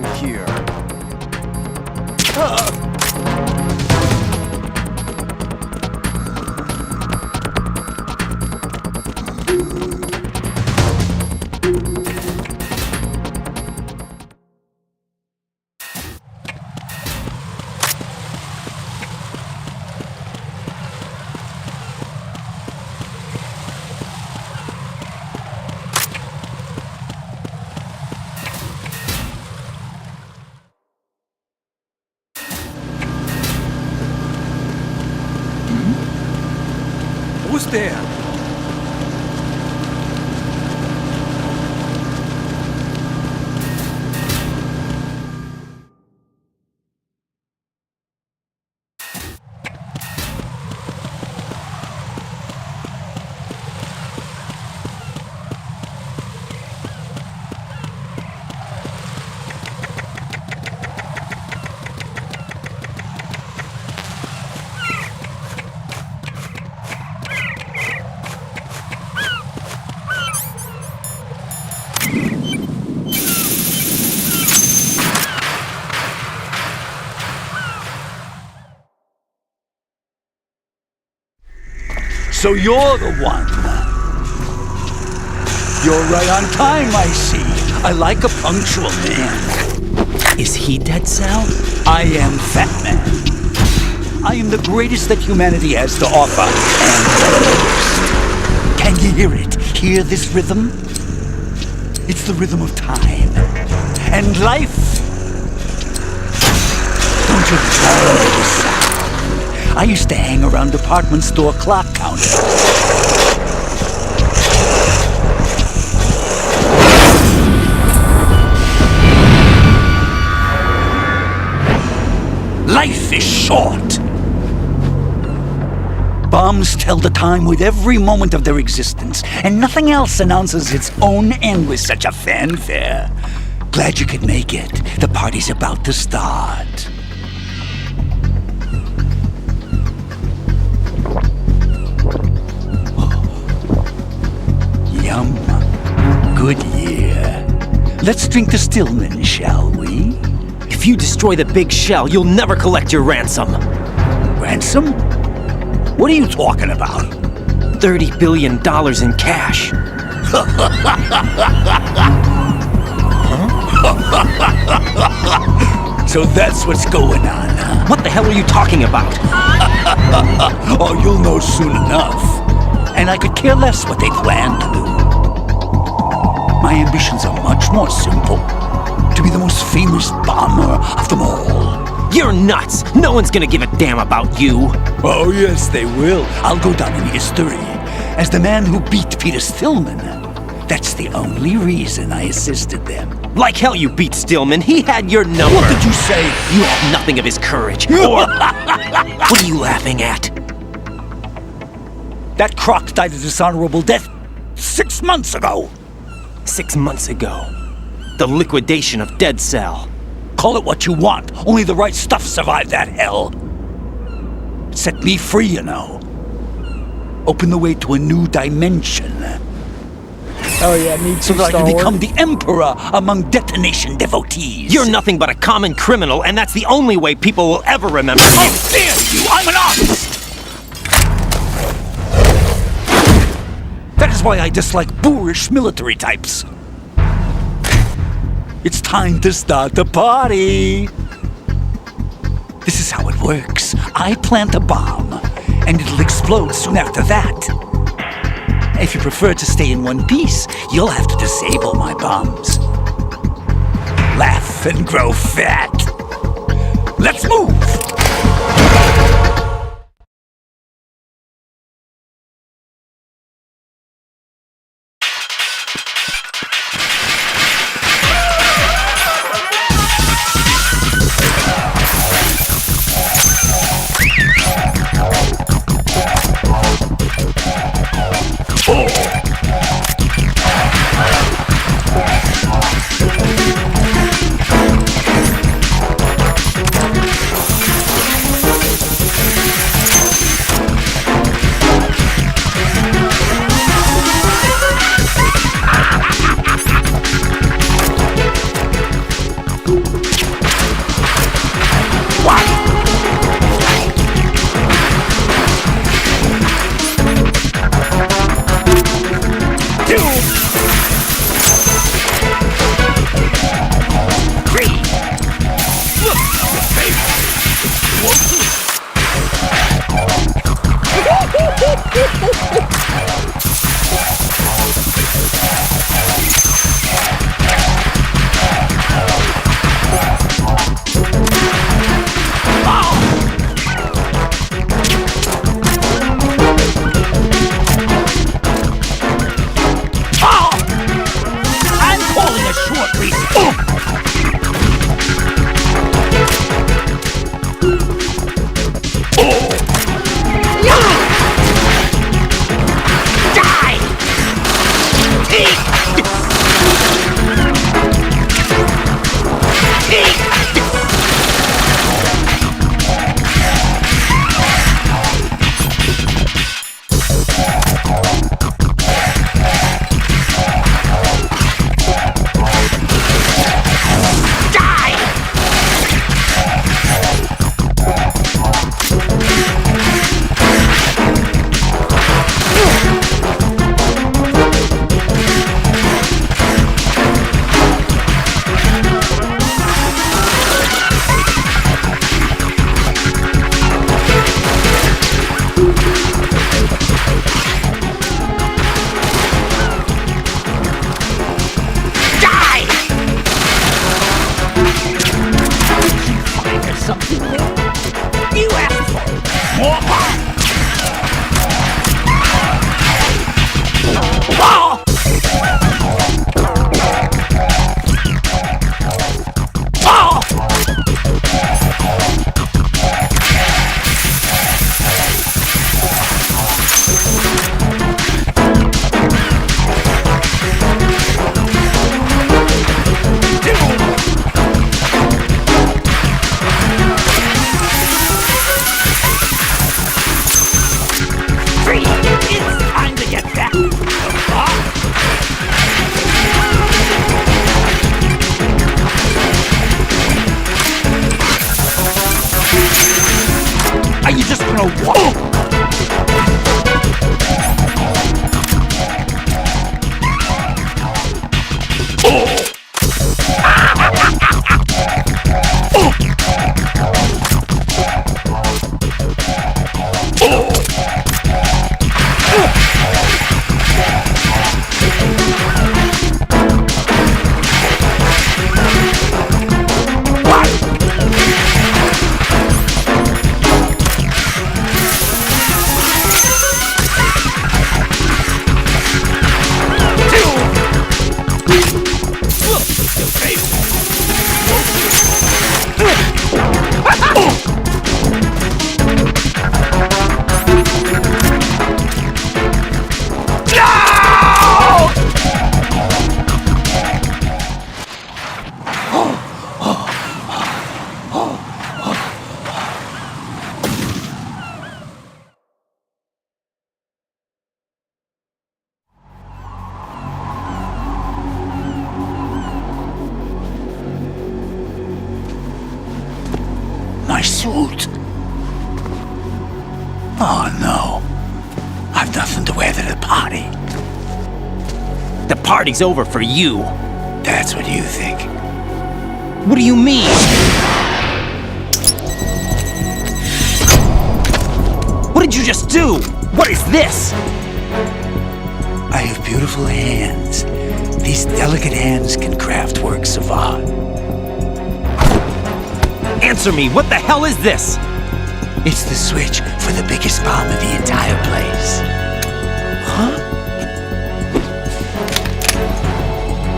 nothing here. Who's there? So you're the one. You're right on time, I see. I like a punctual man. Is he Dead Cell? I am Fat Man. I am the greatest that humanity has to offer, and the most. Can you hear it? Hear this rhythm? It's the rhythm of time. And life. Don't you love this sound? I used to hang around department store clock counters. Life is short. Bombs tell the time with every moment of their existence, and nothing else announces its own end with such a fanfare. Glad you could make it. The party's about to start. Yum. Good year. Let's drink to Stillman, shall we? If you destroy the big shell, you'll never collect your ransom. Ransom? What are you talking about? $30 billion in cash. So that's what's going on, huh? What the hell are you talking about? Oh, you'll know soon enough. And I could care less what they plan to do. My ambitions are much more simple. To be the most famous bomber of them all. You're nuts! No one's gonna give a damn about you! Oh, yes, they will. I'll go down in history as the man who beat Peter Stillman. That's the only reason I assisted them. Like hell you beat Stillman. He had your number. What did you say? You have nothing of his courage. Or... What are you laughing at? That croc died a dishonorable death 6 months ago. 6 months ago. The liquidation of Dead Cell. Call it what you want. Only the right stuff survived that hell. It set me free, you know. Open the way to a new dimension. Oh yeah, me too, so that I Star can Wars. become the emperor among detonation devotees. You're nothing but a common criminal, and that's the only way people will ever remember you. How dare you! I'm an artist! That is why I dislike boorish military types. It's time to start the party. This is how it works. I plant a bomb, and it'll explode soon after that. If you prefer to stay in one piece, you'll have to disable my bombs. Laugh and grow fat. Let's move! gonna walk. My suit. Oh no. I've nothing to wear to the party. The party's over for you. That's what you think. What do you mean? What did you just do? What is this? I have beautiful hands. These delicate hands can craft works of art. Answer me, what the hell is this? It's the switch for the biggest bomb in the entire place. Huh?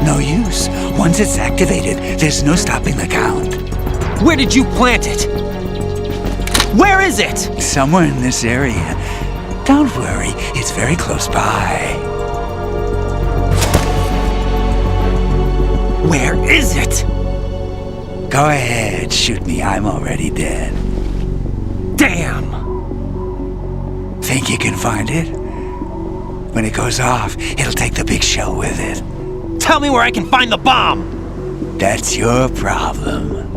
No use. Once it's activated, there's no stopping the count. Where did you plant it? Where is it? Somewhere in this area. Don't worry, it's very close by. Where is it? Go ahead, shoot me. I'm already dead. Damn! Think you can find it? When it goes off, it'll take the big shell with it. Tell me where I can find the bomb! That's your problem.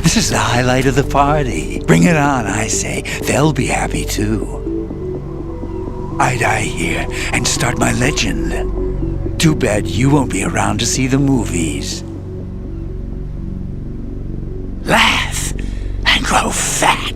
This is the highlight of the party. Bring it on, I say. They'll be happy too. I die here and start my legend. Too bad you won't be around to see the movies. Laugh and grow fat.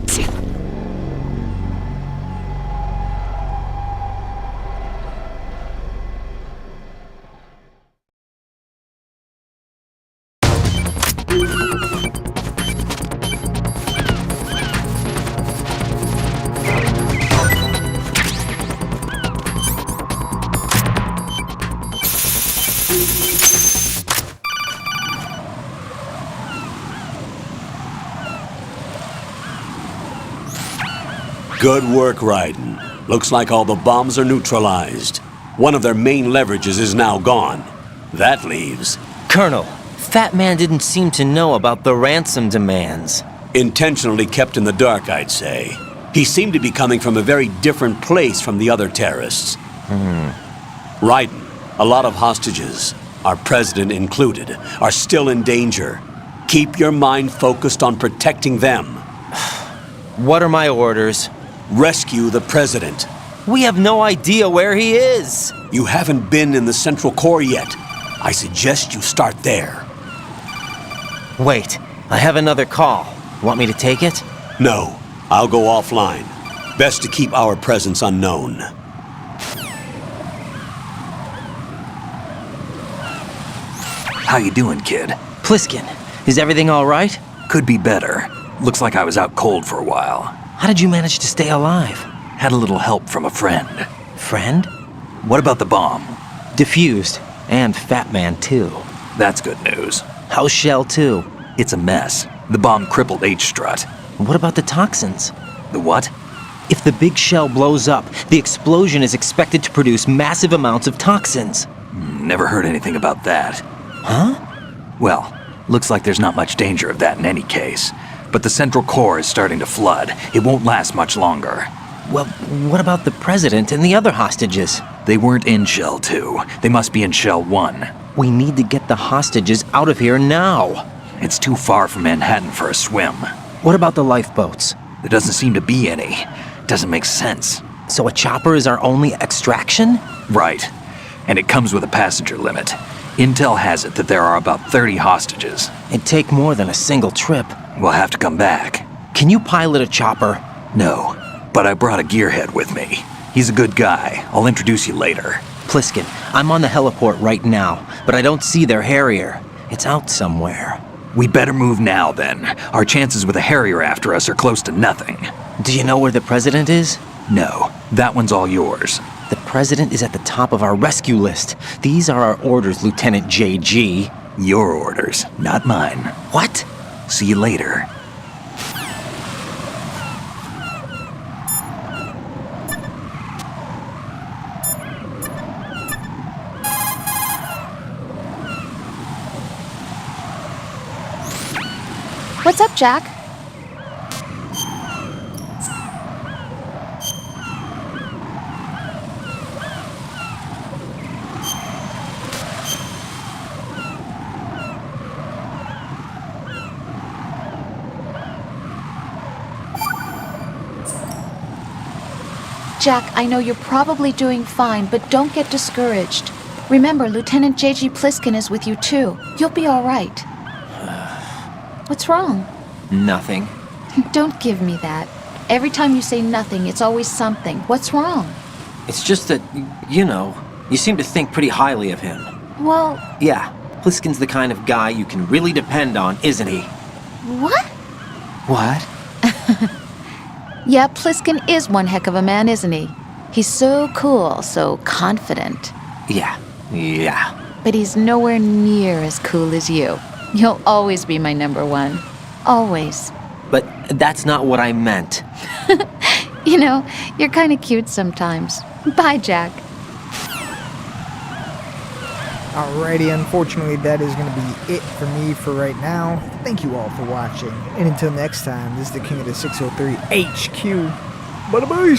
Good work, Raiden. Looks like all the bombs are neutralized. One of their main leverages is now gone. That leaves... Colonel, Fat Man didn't seem to know about the ransom demands. Intentionally kept in the dark, I'd say. He seemed to be coming from a very different place from the other terrorists. Raiden, a lot of hostages, our president included, are still in danger. Keep your mind focused on protecting them. What are my orders? Rescue the president. We have no idea where he is. You haven't been in the Central Core yet. I suggest you start there. Wait, I have another call. Want me to take it? No, I'll go offline. Best to keep our presence unknown. How you doing, kid? Pliskin, is everything all right? Could be better. Looks like I was out cold for a while. How did you manage to stay alive? Had a little help from a friend. Friend? What about the bomb? Diffused. And Fat Man, too. That's good news. How's Shell 2? It's a mess. The bomb crippled H-Strut. What about the toxins? The what? If the big shell blows up, the explosion is expected to produce massive amounts of toxins. Never heard anything about that. Huh? Well, looks like there's not much danger of that in any case. But the Central Core is starting to flood. It won't last much longer. Well, what about the president and the other hostages? They weren't in Shell 2. They must be in Shell 1. We need to get the hostages out of here now. It's too far from Manhattan for a swim. What about the lifeboats? There doesn't seem to be any. Doesn't make sense. So a chopper is our only extraction? Right. And it comes with a passenger limit. Intel has it that there are about 30 hostages. It'd take more than a single trip. We'll have to come back. Can you pilot a chopper? No, but I brought a gearhead with me. He's a good guy. I'll introduce you later. Pliskin, I'm on the heliport right now, but I don't see their Harrier. It's out somewhere. We better move now, then. Our chances with a Harrier after us are close to nothing. Do you know where the president is? No, that one's all yours. The president is at the top of our rescue list. These are our orders, Lieutenant JG. Your orders, not mine. What? See you later. What's up, Jack? Jack, I know you're probably doing fine, but don't get discouraged. Remember, Lieutenant J.G. Pliskin is with you too. You'll be all right. What's wrong? Nothing. Don't give me that. Every time you say nothing, it's always something. What's wrong? It's just that, you seem to think pretty highly of him. Well... Yeah, Pliskin's the kind of guy you can really depend on, isn't he? What? What? Yeah, Pliskin is one heck of a man, isn't he? He's so cool, so confident. Yeah. But he's nowhere near as cool as you. You'll always be my number one. Always. But that's not what I meant. You're kind of cute sometimes. Bye, Jack. Alrighty, unfortunately that is going to be it for me for right now. Thank you all for watching. And until next time, this is the King of the 603 HQ. Bye-bye.